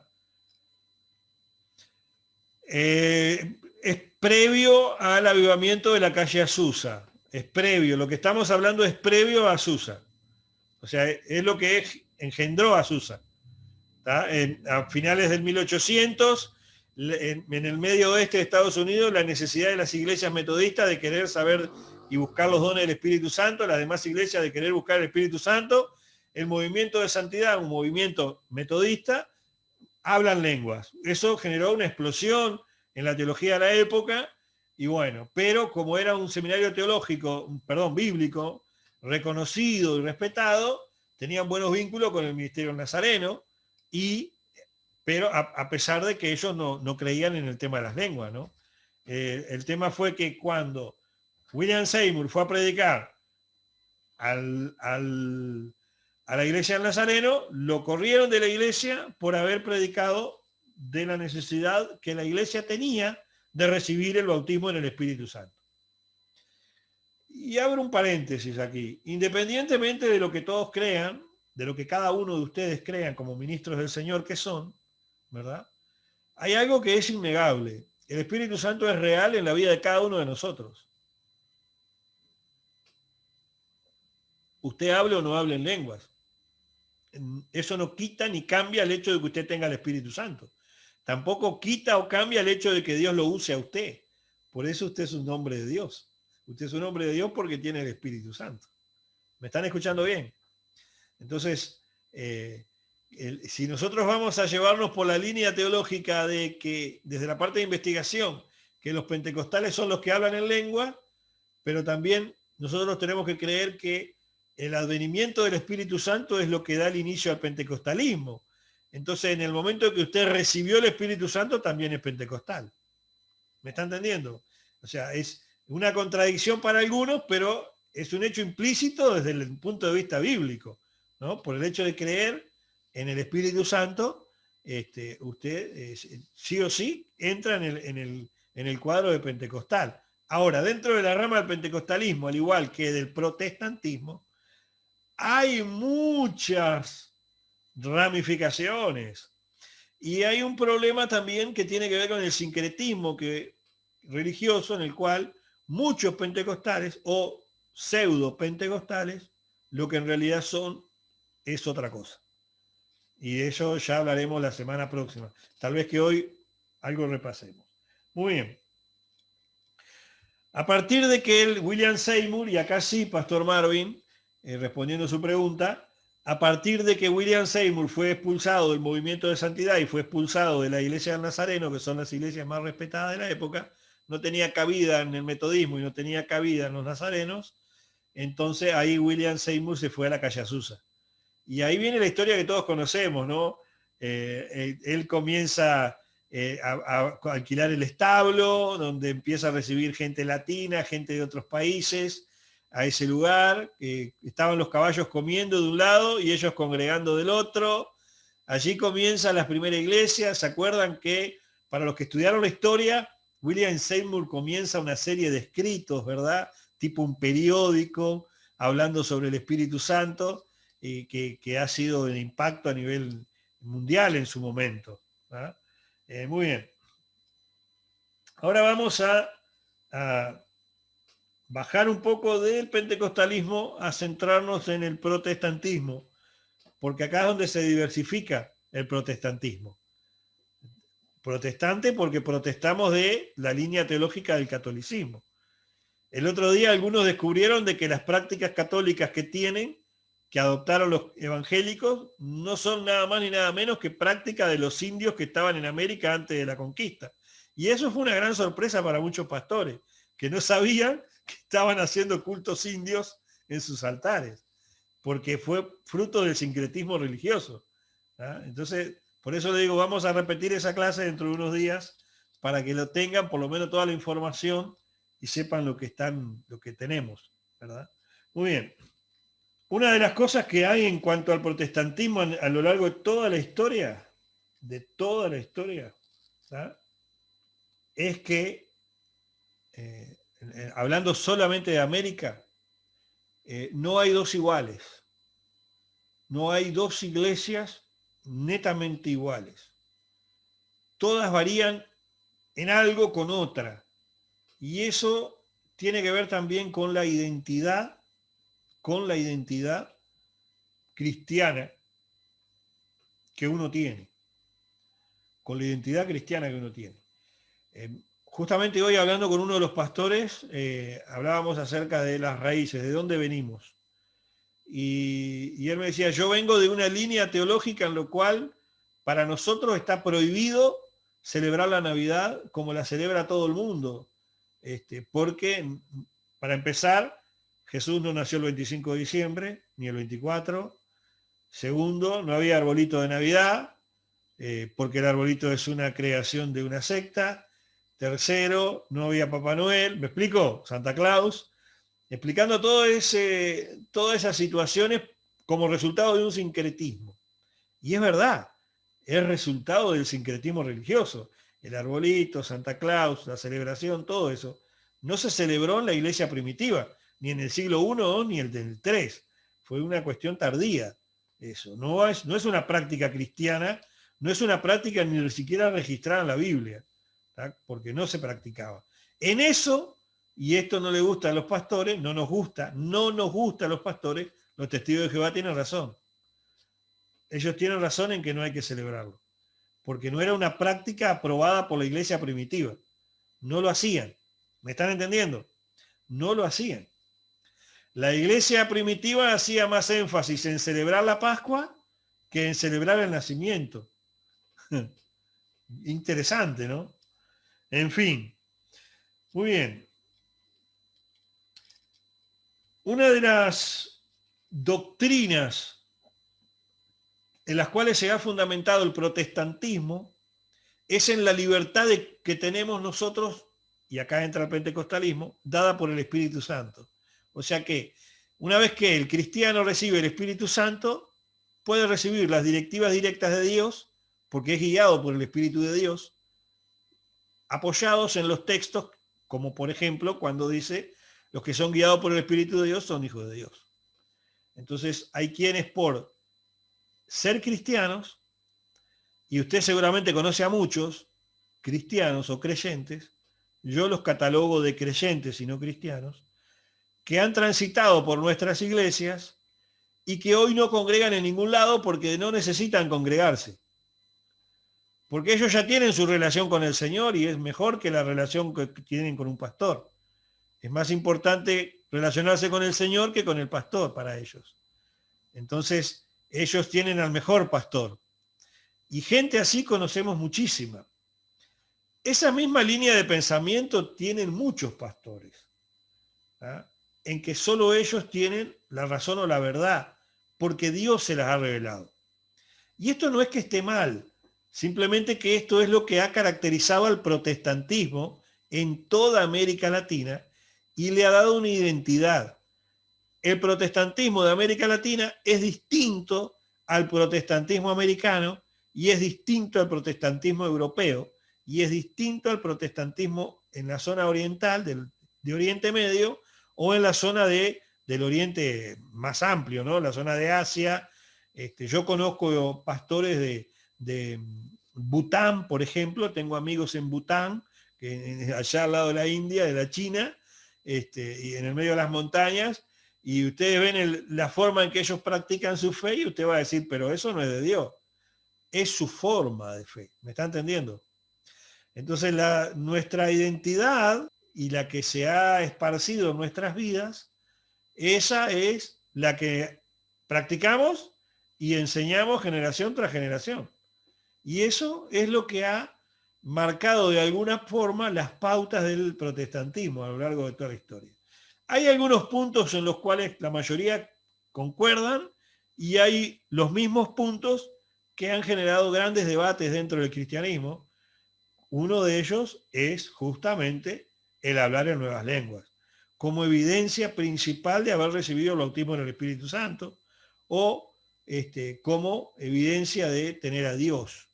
Es previo al avivamiento de la calle Azusa. Es previo. Lo que estamos hablando es previo a Azusa. O sea, es lo que engendró a Azusa. A finales del 1800, en el medio oeste de Estados Unidos, la necesidad de las iglesias metodistas de querer saber y buscar los dones del Espíritu Santo, las demás iglesias de querer buscar el Espíritu Santo, el movimiento de santidad, un movimiento metodista, hablan lenguas. Eso generó una explosión en la teología de la época, y bueno, pero como era un seminario bíblico, reconocido y respetado, tenían buenos vínculos con el ministerio nazareno, pero a pesar de que ellos no creían en el tema de las lenguas, ¿no? El tema fue que cuando William Seymour fue a predicar a la iglesia del Nazareno, lo corrieron de la iglesia por haber predicado de la necesidad que la iglesia tenía de recibir el bautismo en el Espíritu Santo. Y abro un paréntesis aquí. Independientemente de lo que todos crean, de lo que cada uno de ustedes crean como ministros del Señor que son, ¿verdad? Hay algo que es innegable. El Espíritu Santo es real en la vida de cada uno de nosotros. Usted hable o no hable en lenguas. Eso no quita ni cambia el hecho de que usted tenga el Espíritu Santo. Tampoco quita o cambia el hecho de que Dios lo use a usted. Por eso usted es un hombre de Dios. Usted es un hombre de Dios porque tiene el Espíritu Santo. ¿Me están escuchando bien? Entonces, si nosotros vamos a llevarnos por la línea teológica de que, desde la parte de investigación, que los pentecostales son los que hablan en lengua, pero también nosotros tenemos que creer que el advenimiento del Espíritu Santo es lo que da el inicio al pentecostalismo. Entonces, en el momento en que usted recibió el Espíritu Santo, también es pentecostal. ¿Me está entendiendo? O sea, es una contradicción para algunos, pero es un hecho implícito desde el punto de vista bíblico, ¿no? Por el hecho de creer en el Espíritu Santo, usted sí o sí entra en el cuadro de pentecostal. Ahora, dentro de la rama del pentecostalismo, al igual que del protestantismo, hay muchas ramificaciones. Y hay un problema también que tiene que ver con el sincretismo religioso, en el cual muchos pentecostales o pseudo pentecostales, lo que en realidad son, es otra cosa. Y de eso ya hablaremos la semana próxima. Tal vez que hoy algo repasemos. Muy bien. A partir de que William Seymour, y acá sí, Pastor Marvin, respondiendo a su pregunta, a partir de que William Seymour fue expulsado del movimiento de santidad y fue expulsado de la iglesia del Nazareno, que son las iglesias más respetadas de la época, no tenía cabida en el metodismo y no tenía cabida en los nazarenos, entonces ahí William Seymour se fue a la calle Azusa. Y ahí viene la historia que todos conocemos, ¿no? Él comienza a alquilar el establo, donde empieza a recibir gente latina, gente de otros países, a ese lugar. Estaban los caballos comiendo de un lado y ellos congregando del otro. Allí comienzan las primeras iglesias. ¿Se acuerdan que para los que estudiaron la historia, William Seymour comienza una serie de escritos, ¿verdad? Tipo un periódico, hablando sobre el Espíritu Santo, que ha sido de impacto a nivel mundial en su momento. Muy bien. Ahora vamos a bajar un poco del pentecostalismo a centrarnos en el protestantismo, porque acá es donde se diversifica el protestantismo. Protestante porque protestamos de la línea teológica del catolicismo. El otro día algunos descubrieron de que las prácticas católicas que tienen, que adoptaron los evangélicos, no son nada más ni nada menos que práctica de los indios que estaban en América antes de la conquista. Y eso fue una gran sorpresa para muchos pastores, que no sabían que estaban haciendo cultos indios en sus altares, porque fue fruto del sincretismo religioso. ¿Ah? Entonces, por eso le digo, vamos a repetir esa clase dentro de unos días, para que lo tengan por lo menos toda la información y sepan lo que tenemos, ¿verdad? Muy bien. Una de las cosas que hay en cuanto al protestantismo a lo largo de toda la historia, ¿sabes? Es que, hablando solamente de América, no hay dos iguales. No hay dos iglesias netamente iguales. Todas varían en algo con otra. Y eso tiene que ver también con la identidad cristiana que uno tiene. Con la identidad cristiana que uno tiene. Justamente hoy, hablando con uno de los pastores, hablábamos acerca de las raíces, de dónde venimos. Y él me decía, yo vengo de una línea teológica en lo cual para nosotros está prohibido celebrar la Navidad como la celebra todo el mundo. Porque, para empezar, Jesús no nació el 25 de diciembre, ni el 24. Segundo, no había arbolito de Navidad, porque el arbolito es una creación de una secta. Tercero, no había Papá Noel, ¿me explico? Santa Claus, explicando todas esas situaciones como resultado de un sincretismo. Y es verdad, es resultado del sincretismo religioso. El arbolito, Santa Claus, la celebración, todo eso, no se celebró en la iglesia primitiva, ni en el siglo I ni el del III. Fue una cuestión tardía. Eso no es una práctica cristiana, no es una práctica ni siquiera registrada en la Biblia, ¿tá? Porque no se practicaba. En eso, y esto no le gusta a los pastores, no nos gusta a los pastores, los testigos de Jehová tienen razón. Ellos tienen razón en que no hay que celebrarlo, porque no era una práctica aprobada por la iglesia primitiva. No lo hacían. ¿Me están entendiendo? No lo hacían. La iglesia primitiva hacía más énfasis en celebrar la Pascua que en celebrar el nacimiento. Interesante, ¿no? En fin. Muy bien. Una de las doctrinas en las cuales se ha fundamentado el protestantismo es en la libertad que tenemos nosotros, y acá entra el pentecostalismo, dada por el Espíritu Santo. O sea que una vez que el cristiano recibe el Espíritu Santo, puede recibir las directivas directas de Dios, porque es guiado por el Espíritu de Dios, apoyados en los textos, como por ejemplo cuando dice, los que son guiados por el Espíritu de Dios son hijos de Dios. Entonces hay quienes por ser cristianos, y usted seguramente conoce a muchos cristianos o creyentes, yo los catalogo de creyentes y no cristianos, que han transitado por nuestras iglesias y que hoy no congregan en ningún lado porque no necesitan congregarse. Porque ellos ya tienen su relación con el Señor y es mejor que la relación que tienen con un pastor. Es más importante relacionarse con el Señor que con el pastor para ellos. Entonces, ellos tienen al mejor pastor. Y gente así conocemos muchísima. Esa misma línea de pensamiento tienen muchos pastores, ¿ah? En que solo ellos tienen la razón o la verdad, porque Dios se las ha revelado. Y esto no es que esté mal, simplemente que esto es lo que ha caracterizado al protestantismo en toda América Latina y le ha dado una identidad. El protestantismo de América Latina es distinto al protestantismo americano y es distinto al protestantismo europeo y es distinto al protestantismo en la zona oriental de Oriente Medio o en la zona del Oriente más amplio, ¿no? La zona de Asia. Yo conozco pastores de Bután, por ejemplo, tengo amigos en Bután, allá al lado de la India, de la China, y en el medio de las montañas, y ustedes ven la forma en que ellos practican su fe y usted va a decir, pero eso no es de Dios, es su forma de fe. ¿Me está entendiendo? Entonces nuestra identidad y la que se ha esparcido en nuestras vidas, esa es la que practicamos y enseñamos generación tras generación. Y eso es lo que ha marcado de alguna forma las pautas del protestantismo a lo largo de toda la historia. Hay algunos puntos en los cuales la mayoría concuerdan y hay los mismos puntos que han generado grandes debates dentro del cristianismo. Uno de ellos es justamente el hablar en nuevas lenguas, como evidencia principal de haber recibido el bautismo en el Espíritu Santo o como evidencia de tener a Dios.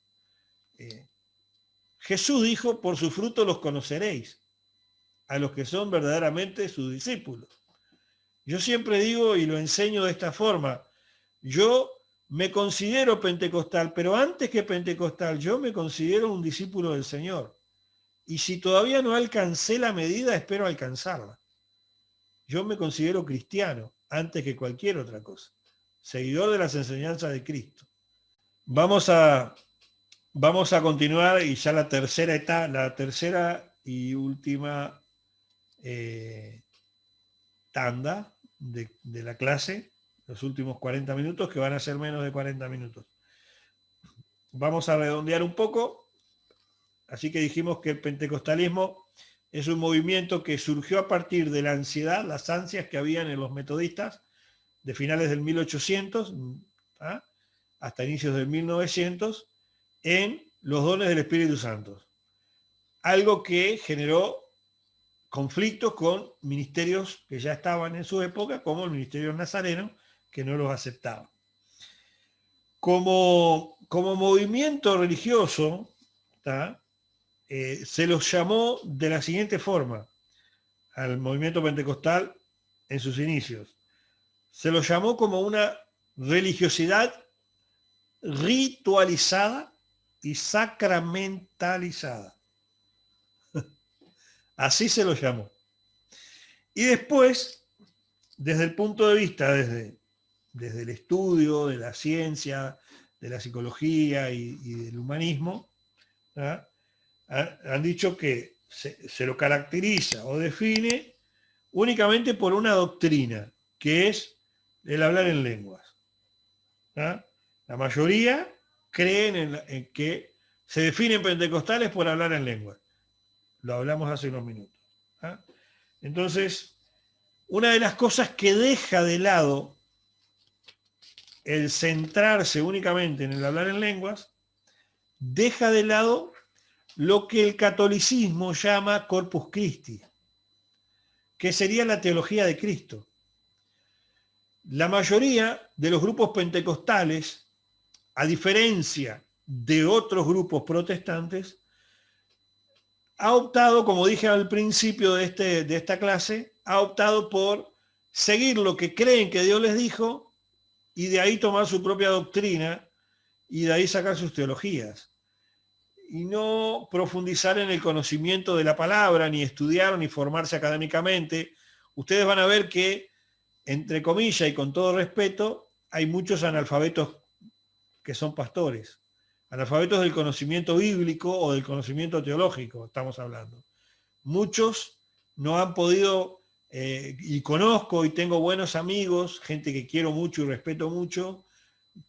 Jesús dijo, por su fruto los conoceréis, a los que son verdaderamente sus discípulos. Yo siempre digo y lo enseño de esta forma, yo me considero pentecostal, pero antes que pentecostal yo me considero un discípulo del Señor. Y si todavía no alcancé la medida, espero alcanzarla. Yo me considero cristiano antes que cualquier otra cosa, seguidor de las enseñanzas de Cristo. Vamos a continuar y ya la tercera etapa, la tercera y última tanda de la clase, los últimos 40 minutos, que van a ser menos de 40 minutos. Vamos a redondear un poco. Así que dijimos que el pentecostalismo es un movimiento que surgió a partir de la ansiedad, las ansias que habían en los metodistas de finales del 1800 hasta inicios del 1900 en los dones del Espíritu Santo. Algo que generó conflictos con ministerios que ya estaban en su época, como el ministerio nazareno, que no los aceptaba. Como movimiento religioso, se los llamó de la siguiente forma al movimiento pentecostal en sus inicios. Se los llamó como una religiosidad ritualizada y sacramentalizada. Así se lo llamó. Y después, desde el punto de vista, desde el estudio de la ciencia, de la psicología y del humanismo, han dicho que se lo caracteriza o define únicamente por una doctrina, que es el hablar en lenguas. La mayoría creen en que se definen pentecostales por hablar en lenguas. Lo hablamos hace unos minutos. Entonces, una de las cosas que deja de lado el centrarse únicamente en el hablar en lenguas, deja de lado lo que el catolicismo llama Corpus Christi, que sería la teología de Cristo. La mayoría de los grupos pentecostales, a diferencia de otros grupos protestantes, ha optado, como dije al principio de esta clase, ha optado por seguir lo que creen que Dios les dijo y de ahí tomar su propia doctrina y de ahí sacar sus teologías. Y no profundizar en el conocimiento de la palabra, ni estudiar, ni formarse académicamente. Ustedes van a ver que, entre comillas y con todo respeto, hay muchos analfabetos que son pastores. Analfabetos del conocimiento bíblico o del conocimiento teológico, estamos hablando. Muchos no han podido, y conozco y tengo buenos amigos, gente que quiero mucho y respeto mucho,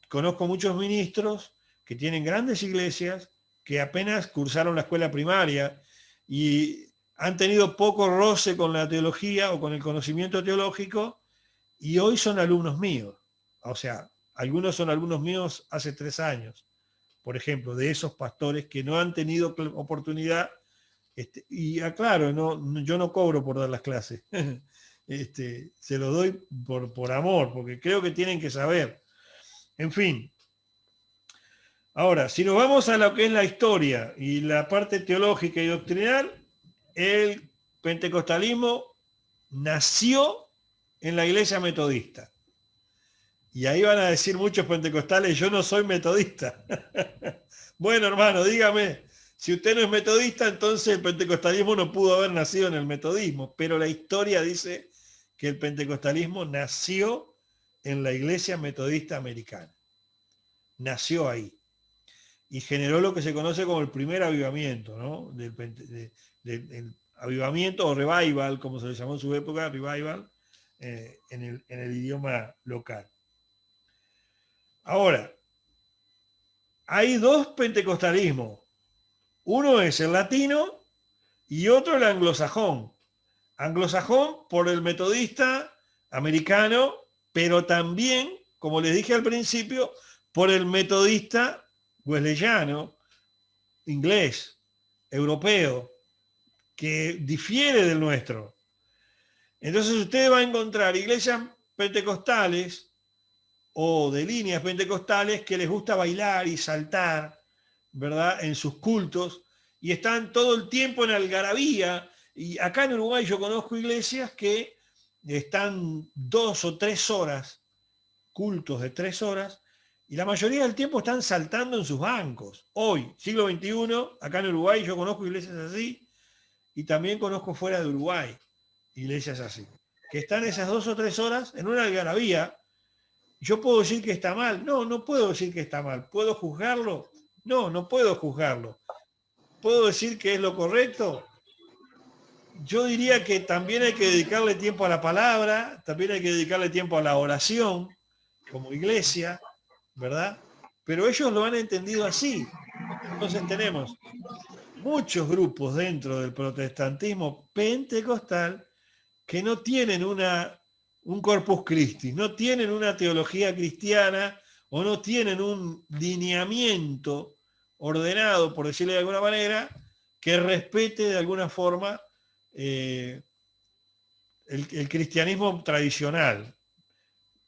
conozco muchos ministros que tienen grandes iglesias, que apenas cursaron la escuela primaria y han tenido poco roce con la teología o con el conocimiento teológico y hoy son alumnos míos. O sea, algunos son alumnos míos hace 3 años, por ejemplo, de esos pastores que no han tenido oportunidad. Y aclaro, yo no cobro por dar las clases. Se lo doy por amor, porque creo que tienen que saber. En fin. Ahora, si nos vamos a lo que es la historia y la parte teológica y doctrinal, el pentecostalismo nació en la iglesia metodista. Y ahí van a decir muchos pentecostales, yo no soy metodista. Bueno, hermano, dígame, si usted no es metodista, entonces el pentecostalismo no pudo haber nacido en el metodismo. Pero la historia dice que el pentecostalismo nació en la iglesia metodista americana. Nació ahí. Y generó lo que se conoce como el primer avivamiento, ¿no? avivamiento o revival, como se le llamó en su época, revival, en el idioma local. Ahora, hay dos pentecostalismos. Uno es el latino y otro el anglosajón. Anglosajón por el metodista americano, pero también, como les dije al principio, por el metodista wesleyano, inglés, europeo, que difiere del nuestro. Entonces usted va a encontrar iglesias pentecostales o de líneas pentecostales que les gusta bailar y saltar, ¿verdad?, en sus cultos, y están todo el tiempo en algarabía. Y acá en Uruguay yo conozco iglesias que están 2 o 3 horas, cultos de 3 horas, y la mayoría del tiempo están saltando en sus bancos. Hoy, siglo XXI, acá en Uruguay yo conozco iglesias así, y también conozco fuera de Uruguay iglesias así, que están esas 2 o 3 horas en una algarabía. ¿Yo puedo decir que está mal? No, no puedo decir que está mal. ¿Puedo juzgarlo? No, no puedo juzgarlo. ¿Puedo decir que es lo correcto? Yo diría que también hay que dedicarle tiempo a la palabra, también hay que dedicarle tiempo a la oración, como iglesia, ¿verdad? Pero ellos lo han entendido así. Entonces tenemos muchos grupos dentro del protestantismo pentecostal que no tienen un Corpus Christi, no tienen una teología cristiana o no tienen un lineamiento ordenado, por decirlo de alguna manera, que respete de alguna forma el cristianismo tradicional.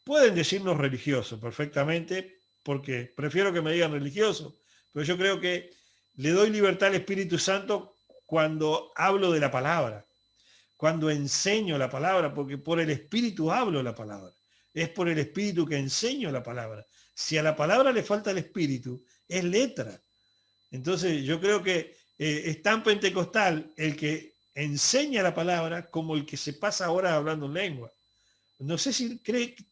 Pueden decirnos religiosos perfectamente, porque prefiero que me digan religioso, pero yo creo que le doy libertad al Espíritu Santo cuando hablo de la palabra, cuando enseño la palabra, porque por el Espíritu hablo la palabra. Es por el Espíritu que enseño la palabra. Si a la palabra le falta el Espíritu, es letra. Entonces yo creo que es tan pentecostal el que enseña la palabra como el que se pasa ahora hablando en lengua. No sé si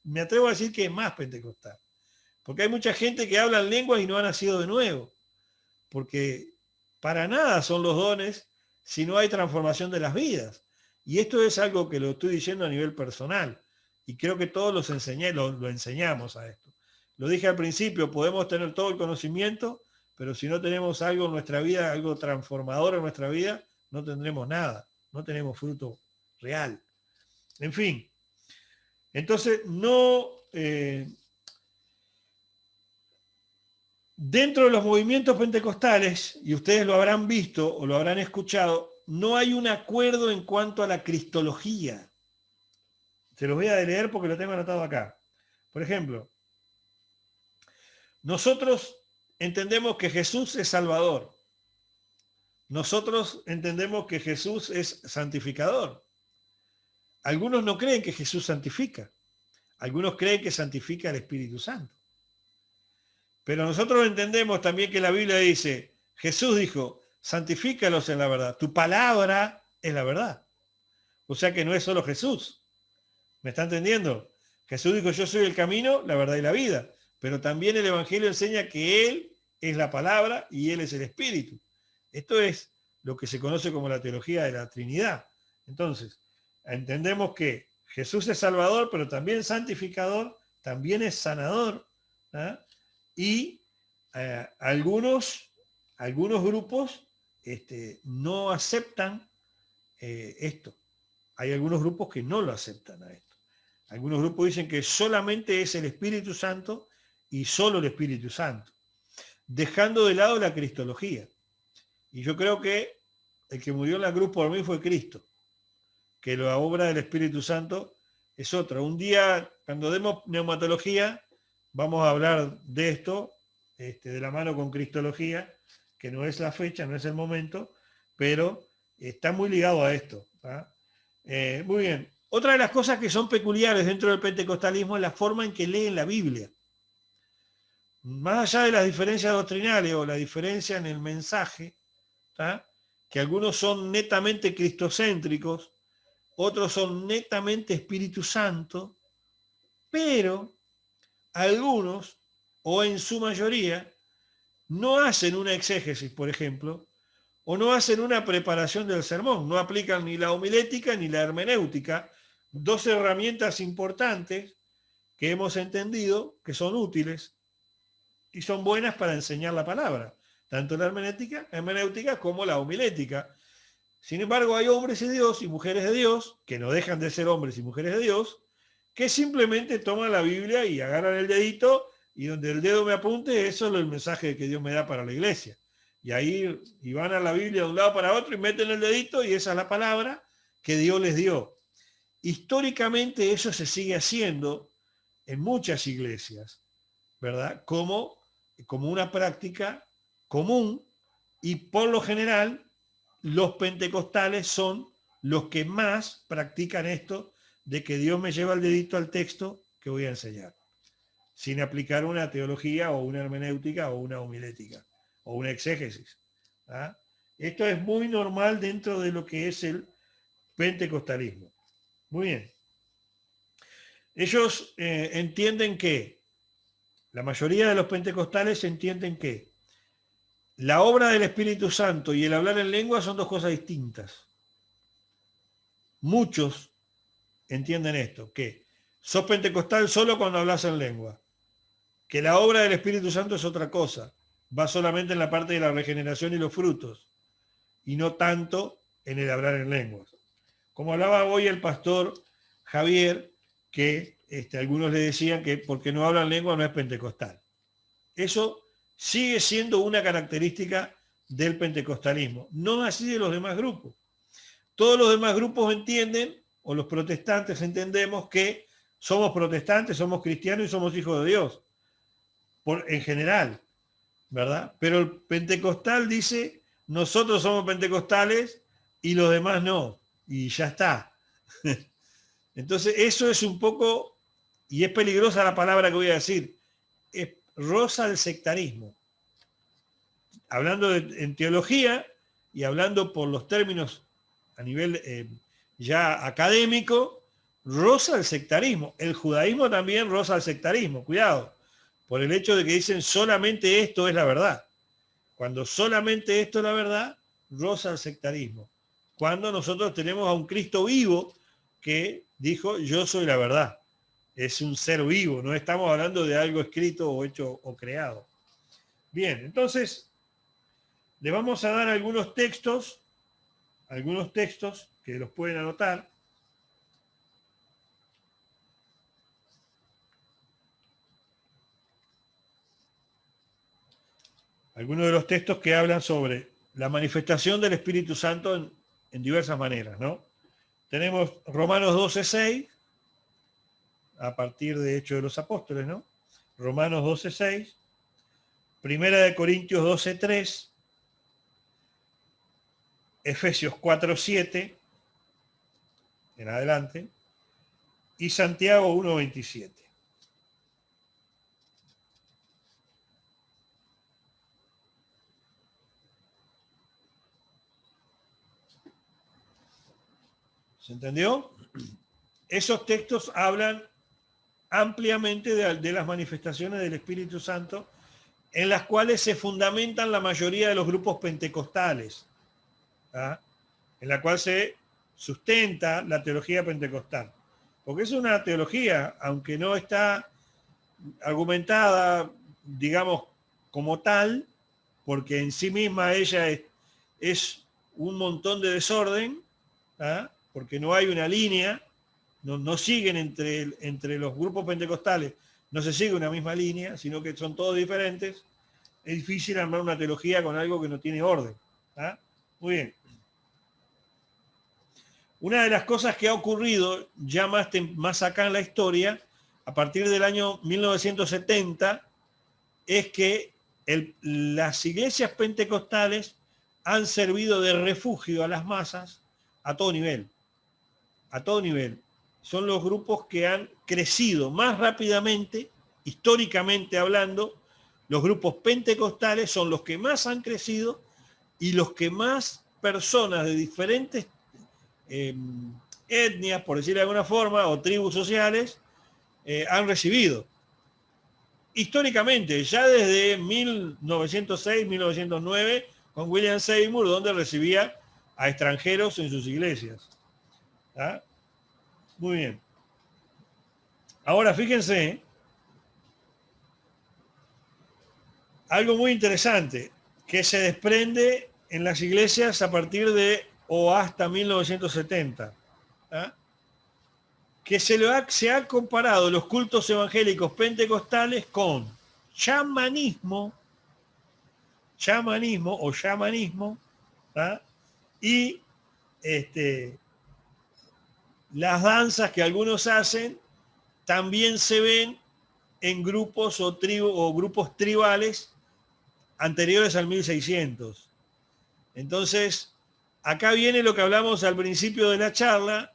me atrevo a decir que es más pentecostal. Porque hay mucha gente que habla en lengua y no ha nacido de nuevo. Porque para nada son los dones si no hay transformación de las vidas. Y esto es algo que lo estoy diciendo a nivel personal. Y creo que todos lo enseñamos a esto. Lo dije al principio, podemos tener todo el conocimiento, pero si no tenemos algo en nuestra vida, algo transformador en nuestra vida, no tendremos nada. No tenemos fruto real. En fin. Entonces, dentro de los movimientos pentecostales, y ustedes lo habrán visto o lo habrán escuchado, no hay un acuerdo en cuanto a la cristología. Se los voy a leer porque lo tengo anotado acá. Por ejemplo, nosotros entendemos que Jesús es Salvador. Nosotros entendemos que Jesús es santificador. Algunos no creen que Jesús santifica. Algunos creen que santifica el Espíritu Santo. Pero nosotros entendemos también que la Biblia dice, Jesús dijo, santifícalos en la verdad. Tu palabra es la verdad. O sea que no es solo Jesús. ¿Me está entendiendo? Jesús dijo, yo soy el camino, la verdad y la vida. Pero también el Evangelio enseña que Él es la palabra y Él es el Espíritu. Esto es lo que se conoce como la teología de la Trinidad. Entonces, entendemos que Jesús es Salvador, pero también santificador, también es sanador. ¿Ah? Y algunos grupos no aceptan esto. Hay algunos grupos que no lo aceptan a esto. Algunos grupos dicen que solamente es el Espíritu Santo y solo el Espíritu Santo, dejando de lado la cristología. Y yo creo que el que murió en la cruz por mí fue Cristo, que la obra del Espíritu Santo es otra. Un día, cuando demos neumatología, vamos a hablar de esto, de la mano con cristología, que no es la fecha, no es el momento, pero está muy ligado a esto. Muy bien. Otra de las cosas que son peculiares dentro del pentecostalismo es la forma en que leen la Biblia. Más allá de las diferencias doctrinales o la diferencia en el mensaje, que algunos son netamente cristocéntricos, otros son netamente Espíritu Santo, pero algunos, o en su mayoría, no hacen una exégesis, por ejemplo, o no hacen una preparación del sermón, no aplican ni la homilética ni la hermenéutica, dos herramientas importantes que hemos entendido que son útiles y son buenas para enseñar la palabra, tanto la hermenéutica como la homilética. Sin embargo, hay hombres de Dios y mujeres de Dios, que no dejan de ser hombres y mujeres de Dios, que simplemente toman la Biblia y agarran el dedito, y donde el dedo me apunte, eso es el mensaje que Dios me da para la iglesia. Y ahí y van a la Biblia de un lado para otro y meten el dedito, y esa es la palabra que Dios les dio. Históricamente eso se sigue haciendo en muchas iglesias, ¿verdad? Como una práctica común, y por lo general los pentecostales son los que más practican esto de que Dios me lleva el dedito al texto que voy a enseñar, sin aplicar una teología o una hermenéutica o una homilética o una exégesis. ¿Ah? Esto es muy normal dentro de lo que es el pentecostalismo. Muy bien. Ellos entienden que, la mayoría de los pentecostales entienden que la obra del Espíritu Santo y el hablar en lengua son dos cosas distintas. Muchos entienden esto, que sos pentecostal solo cuando hablas en lengua, que la obra del Espíritu Santo es otra cosa, va solamente en la parte de la regeneración y los frutos, y no tanto en el hablar en lenguas. Como hablaba hoy el pastor Javier, que algunos le decían que porque no hablan lengua no es pentecostal. Eso sigue siendo una característica del pentecostalismo, no así de los demás grupos. Todos los demás grupos entienden, o los protestantes entendemos, que somos protestantes, somos cristianos y somos hijos de Dios, en general, ¿verdad? Pero el pentecostal dice, nosotros somos pentecostales y los demás no, y ya está. Entonces eso es un poco, y es peligrosa la palabra que voy a decir, es roza el sectarismo. Hablando en teología y hablando por los términos a nivel ya académico, roza el sectarismo. El judaísmo también roza el sectarismo, cuidado, por el hecho de que dicen solamente esto es la verdad. Cuando solamente esto es la verdad, roza el sectarismo. Cuando nosotros tenemos a un Cristo vivo que dijo, yo soy la verdad. Es un ser vivo, no estamos hablando de algo escrito o hecho o creado. Bien, entonces, le vamos a dar algunos textos que los pueden anotar. Algunos de los textos que hablan sobre la manifestación del Espíritu Santo en diversas maneras, ¿no? Tenemos Romanos 12:6, a partir de Hechos de los Apóstoles, ¿no? Romanos 12:6, Primera de Corintios 12:3, Efesios 4:7, en adelante, y Santiago 1:27. ¿Se entendió? Esos textos hablan ampliamente de las manifestaciones del Espíritu Santo, en las cuales se fundamentan la mayoría de los grupos pentecostales, ¿ah? En la cual se sustenta la teología pentecostal. Porque es una teología, aunque no está argumentada, digamos, como tal, porque en sí misma ella es un montón de desorden, ¿ah? Porque no hay una línea, no siguen entre los grupos pentecostales, no se sigue una misma línea, sino que son todos diferentes. Es difícil armar una teología con algo que no tiene orden. ¿Ah? Muy bien. Una de las cosas que ha ocurrido ya más acá en la historia, a partir del año 1970, es que las iglesias pentecostales han servido de refugio a las masas a todo nivel. A todo nivel. Son los grupos que han crecido más rápidamente, históricamente hablando. Los grupos pentecostales son los que más han crecido y los que más personas de diferentes etnias, por decirlo de alguna forma, o tribus sociales, han recibido. Históricamente, ya desde 1906, 1909, con William Seymour, donde recibía a extranjeros en sus iglesias. ¿Ah? Muy bien. Ahora fíjense, algo muy interesante que se desprende en las iglesias a partir de o hasta 1970. ¿Ah? Que se ha comparado los cultos evangélicos pentecostales con chamanismo o xamanismo, ¿ah? Y las danzas que algunos hacen también se ven en grupos o grupos tribales anteriores al 1600. Entonces, acá viene lo que hablamos al principio de la charla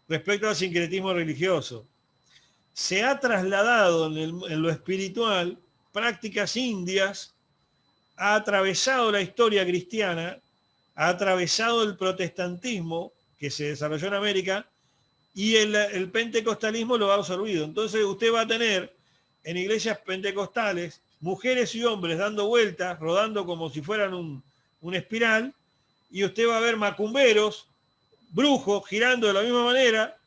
respecto al sincretismo religioso. Se ha trasladado en lo espiritual prácticas indias, ha atravesado la historia cristiana, ha atravesado el protestantismo que se desarrolló en América y el pentecostalismo lo ha absorbido. Entonces usted va a tener en iglesias pentecostales mujeres y hombres dando vueltas, rodando como si fueran un espiral, y usted va a ver macumberos, brujos girando de la misma manera,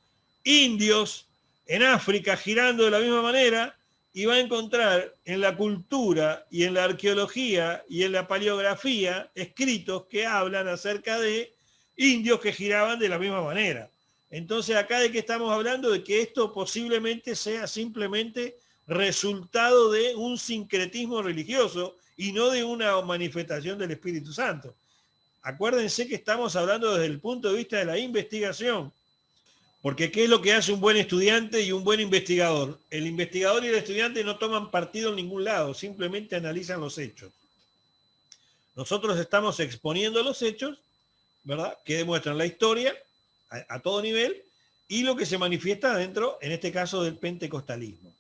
indios en África girando de la misma manera, y va a encontrar en la cultura y en la arqueología y en la paleografía escritos que hablan acerca de indios que giraban de la misma manera. Entonces, acá de qué estamos hablando, de que esto posiblemente sea simplemente resultado de un sincretismo religioso y no de una manifestación del Espíritu Santo. Acuérdense que estamos hablando desde el punto de vista de la investigación, porque ¿qué es lo que hace un buen estudiante y un buen investigador? El investigador y el estudiante no toman partido en ningún lado, simplemente analizan los hechos. Nosotros estamos exponiendo los hechos, ¿verdad?, que demuestran la historia a todo nivel y lo que se manifiesta dentro, en este caso, del pentecostalismo.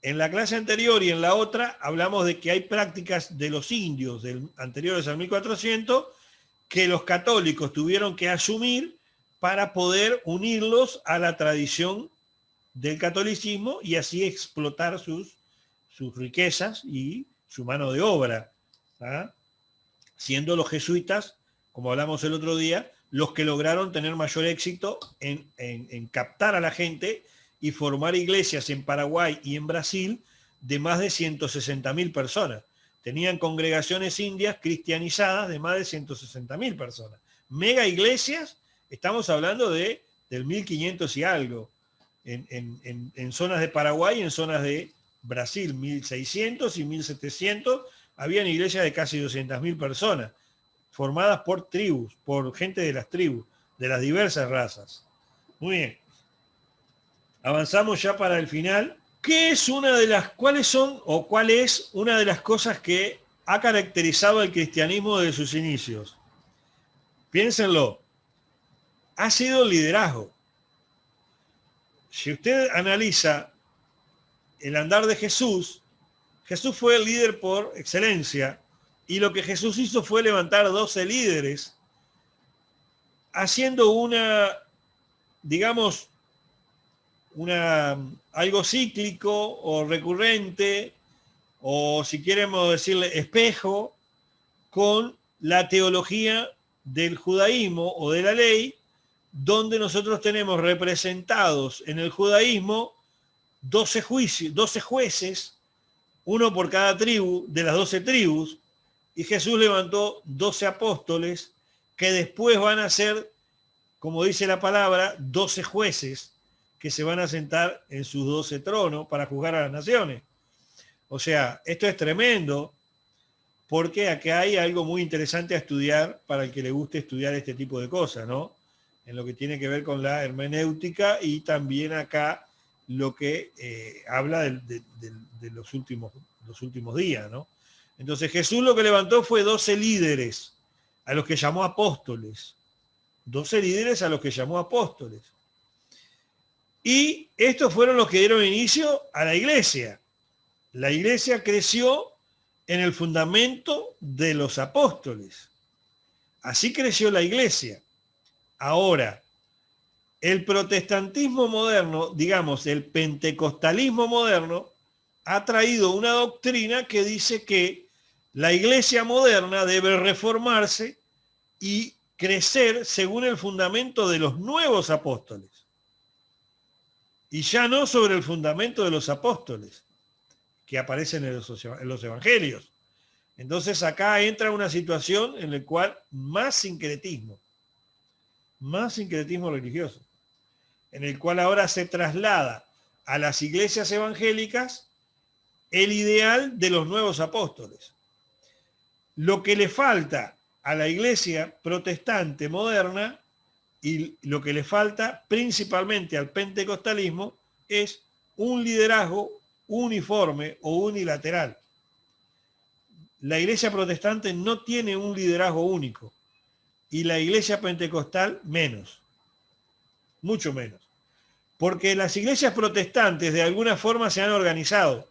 En la clase anterior y en la otra hablamos de que hay prácticas de los indios anteriores al 1400 que los católicos tuvieron que asumir para poder unirlos a la tradición del catolicismo y así explotar sus riquezas y su mano de obra, ¿ah? Siendo los jesuitas, como hablamos el otro día, los que lograron tener mayor éxito en captar a la gente y formar iglesias en Paraguay y en Brasil de más de 160.000 personas. Tenían congregaciones indias cristianizadas de más de 160.000 personas. Mega iglesias, estamos hablando del 1500 y algo, en zonas de Paraguay y en zonas de Brasil, 1600 y 1700, habían iglesias de casi 200.000 personas, formadas por tribus, por gente de las tribus, de las diversas razas. Muy bien. Avanzamos ya para el final. ¿Cuál es una de las cosas que ha caracterizado al cristianismo desde sus inicios? Piénsenlo. Ha sido el liderazgo. Si usted analiza el andar de Jesús, Jesús fue el líder por excelencia, y lo que Jesús hizo fue levantar 12 líderes, haciendo algo cíclico o recurrente, o si queremos decirle espejo, con la teología del judaísmo o de la ley, donde nosotros tenemos representados en el judaísmo 12 jueces, uno por cada tribu de las 12 tribus, y Jesús levantó 12 apóstoles que después van a ser, como dice la palabra, 12 jueces que se van a sentar en sus 12 tronos para juzgar a las naciones. O sea, esto es tremendo, porque acá hay algo muy interesante a estudiar para el que le guste estudiar este tipo de cosas, ¿no? En lo que tiene que ver con la hermenéutica y también acá lo que habla de los últimos días, ¿no? Entonces Jesús lo que levantó fue 12 líderes, a los que llamó apóstoles. 12 líderes a los que llamó apóstoles. Y estos fueron los que dieron inicio a la iglesia. La iglesia creció en el fundamento de los apóstoles. Así creció la iglesia. Ahora, el protestantismo moderno, digamos, el pentecostalismo moderno, ha traído una doctrina que dice que La iglesia moderna debe reformarse y crecer según el fundamento de los nuevos apóstoles. Y ya no sobre el fundamento de los apóstoles que aparecen en los evangelios. Entonces acá entra una situación en la cual más sincretismo religioso, en el cual ahora se traslada a las iglesias evangélicas el ideal de los nuevos apóstoles. Lo que le falta a la iglesia protestante moderna y lo que le falta principalmente al pentecostalismo es un liderazgo uniforme o unilateral. La iglesia protestante no tiene un liderazgo único y la iglesia pentecostal menos, mucho menos. Porque las iglesias protestantes de alguna forma se han organizado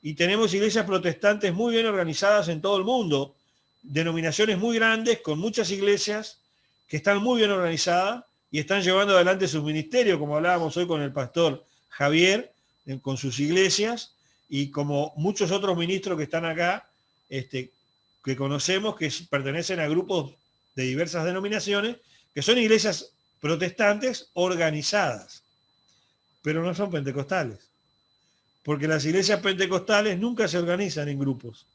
y tenemos iglesias protestantes muy bien organizadas en todo el mundo, denominaciones muy grandes con muchas iglesias que están muy bien organizadas y están llevando adelante sus ministerios, como hablábamos hoy con el pastor Javier, con sus iglesias, y como muchos otros ministros que están acá, que conocemos, que pertenecen a grupos de diversas denominaciones, que son iglesias protestantes organizadas, pero no son pentecostales, porque las iglesias pentecostales nunca se organizan en grupos,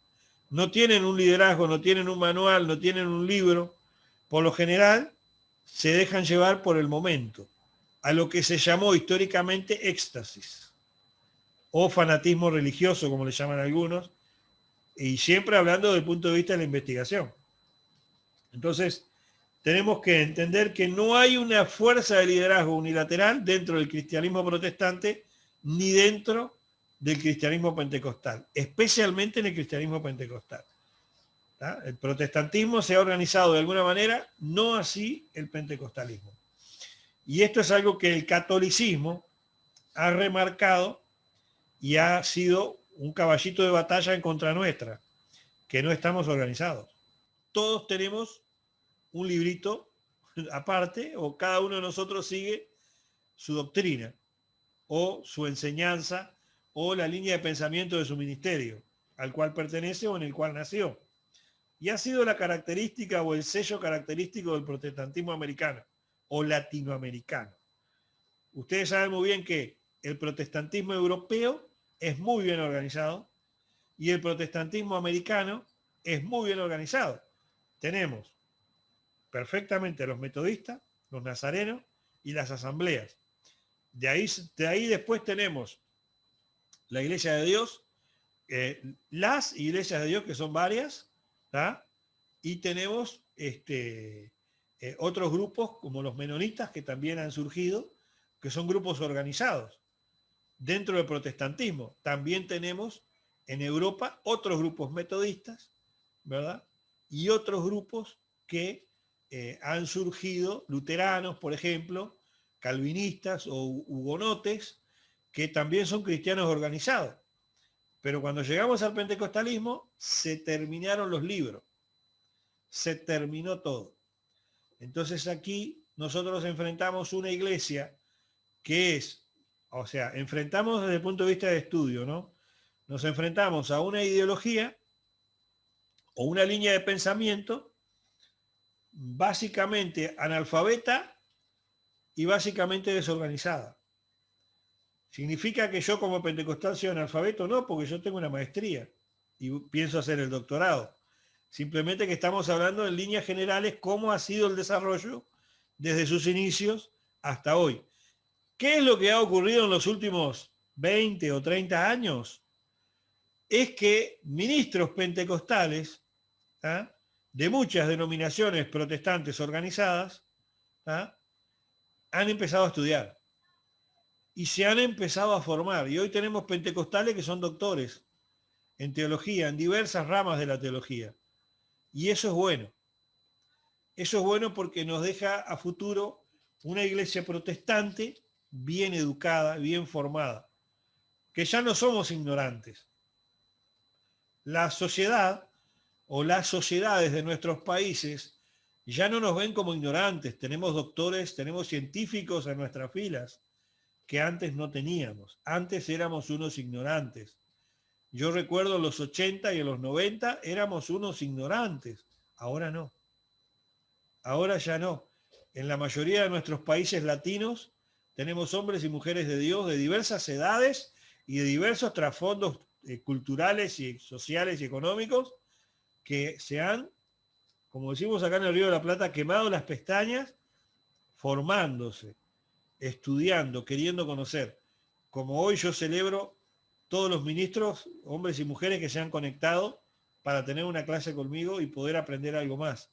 no tienen un liderazgo, no tienen un manual, no tienen un libro, por lo general se dejan llevar por el momento, a lo que se llamó históricamente éxtasis, o fanatismo religioso, como le llaman algunos, y siempre hablando desde el punto de vista de la investigación. Entonces, tenemos que entender que no hay una fuerza de liderazgo unilateral dentro del cristianismo protestante ni dentro del cristianismo pentecostal, especialmente en el cristianismo pentecostal. ¿Tá? El protestantismo se ha organizado de alguna manera, no así el pentecostalismo. Y esto es algo que el catolicismo ha remarcado y ha sido un caballito de batalla en contra nuestra, que no estamos organizados. Todos tenemos un librito aparte, o cada uno de nosotros sigue su doctrina, o su enseñanza, o la línea de pensamiento de su ministerio, al cual pertenece o en el cual nació. Y ha sido la característica o el sello característico del protestantismo americano, o latinoamericano. Ustedes saben muy bien que el protestantismo europeo es muy bien organizado y el protestantismo americano es muy bien organizado. Tenemos perfectamente los metodistas, los nazarenos y las asambleas. De ahí después tenemos la Iglesia de Dios, las iglesias de Dios, que son varias, ¿tá? Y tenemos otros grupos como los menonitas, que también han surgido, que son grupos organizados. Dentro del protestantismo también tenemos en Europa otros grupos metodistas, ¿verdad? Y otros grupos que han surgido, luteranos, por ejemplo, calvinistas o hugonotes, que también son cristianos organizados. Pero cuando llegamos al pentecostalismo, se terminaron los libros. Se terminó todo. Entonces aquí nosotros enfrentamos una iglesia que es, o sea, enfrentamos desde el punto de vista de estudio, ¿no? Nos enfrentamos a una ideología o una línea de pensamiento básicamente analfabeta y básicamente desorganizada. ¿Significa que yo como pentecostal soy analfabeto? No, porque yo tengo una maestría y pienso hacer el doctorado. Simplemente que estamos hablando en líneas generales cómo ha sido el desarrollo desde sus inicios hasta hoy. ¿Qué es lo que ha ocurrido en los últimos 20 o 30 años? Es que ministros pentecostales, ¿ah?, de muchas denominaciones protestantes organizadas, ¿ah?, han empezado a estudiar y se han empezado a formar. Y hoy tenemos pentecostales que son doctores en teología, en diversas ramas de la teología. Y eso es bueno. Eso es bueno porque nos deja a futuro una iglesia protestante bien educada, bien formada, que ya no somos ignorantes. La sociedad o las sociedades de nuestros países ya no nos ven como ignorantes. Tenemos doctores, tenemos científicos en nuestras filas que antes no teníamos. Antes éramos unos ignorantes. Yo recuerdo en los 80 y en los 90 éramos unos ignorantes. Ahora no. Ahora ya no. En la mayoría de nuestros países latinos tenemos hombres y mujeres de Dios de diversas edades y de diversos trasfondos culturales y sociales y económicos que se han, como decimos acá en el Río de la Plata, quemado las pestañas formándose, estudiando, queriendo conocer. Como hoy yo celebro todos los ministros, hombres y mujeres que se han conectado para tener una clase conmigo y poder aprender algo más.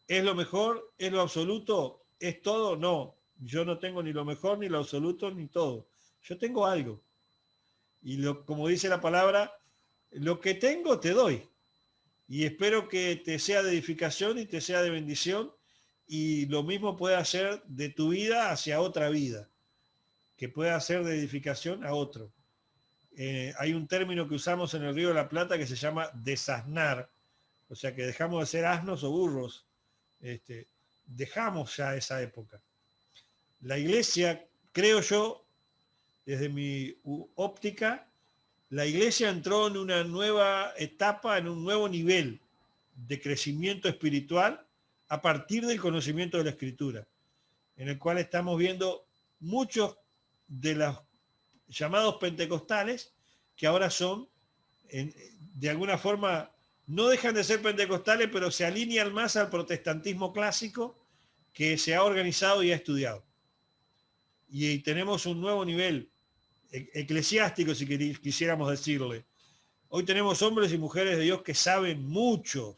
¿Es lo mejor? ¿Es lo absoluto? ¿Es todo? No. Yo no tengo ni lo mejor, ni lo absoluto, ni todo. Yo tengo algo. Y como dice la palabra, lo que tengo te doy. Y espero que te sea de edificación y te sea de bendición. Y lo mismo puede hacer de tu vida hacia otra vida. Que pueda ser de edificación a otro. Hay un término que usamos en el Río de la Plata que se llama desasnar. O sea que dejamos de ser asnos o burros. Dejamos ya esa época. La iglesia, creo yo, desde mi óptica, la iglesia entró en una nueva etapa, en un nuevo nivel de crecimiento espiritual a partir del conocimiento de la Escritura, en el cual estamos viendo muchos de los llamados pentecostales que ahora son, de alguna forma, no dejan de ser pentecostales, pero se alinean más al protestantismo clásico que se ha organizado y ha estudiado. Y tenemos un nuevo nivel eclesiástico, si quisiéramos decirle. Hoy tenemos hombres y mujeres de Dios que saben, muchos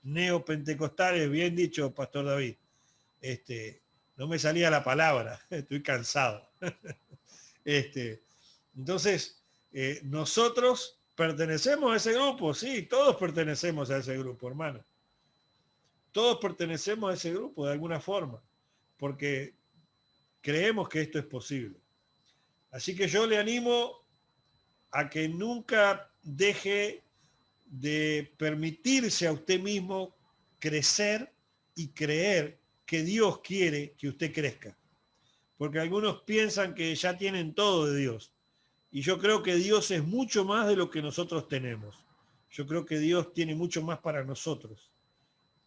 neopentecostales, bien dicho, Pastor David. No me salía la palabra, estoy cansado. Entonces, nosotros pertenecemos a ese grupo, sí, todos pertenecemos a ese grupo, hermano. Todos pertenecemos a ese grupo de alguna forma, porque creemos que esto es posible. Así que yo le animo a que nunca deje de permitirse a usted mismo crecer y creer que Dios quiere que usted crezca. Porque algunos piensan que ya tienen todo de Dios. Y yo creo que Dios es mucho más de lo que nosotros tenemos. Yo creo que Dios tiene mucho más para nosotros.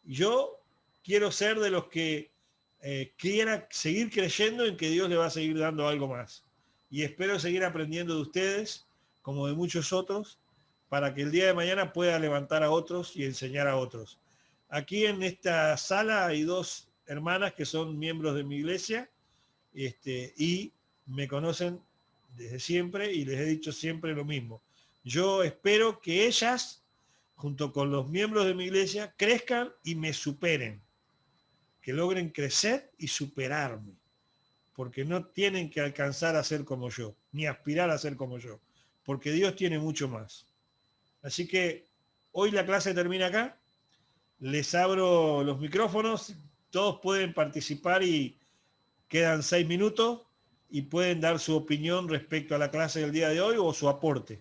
Y yo quiero ser de los que quiera seguir creyendo en que Dios le va a seguir dando algo más. Y espero seguir aprendiendo de ustedes, como de muchos otros, para que el día de mañana pueda levantar a otros y enseñar a otros. Aquí en esta sala hay dos hermanas que son miembros de mi iglesia, y me conocen desde siempre y les he dicho siempre lo mismo. Yo espero que ellas, junto con los miembros de mi iglesia, crezcan y me superen, que logren crecer y superarme, porque no tienen que alcanzar a ser como yo, ni aspirar a ser como yo, porque Dios tiene mucho más. Así que hoy la clase termina acá, les abro los micrófonos, todos pueden participar y quedan 6 minutos y pueden dar su opinión respecto a la clase del día de hoy o su aporte.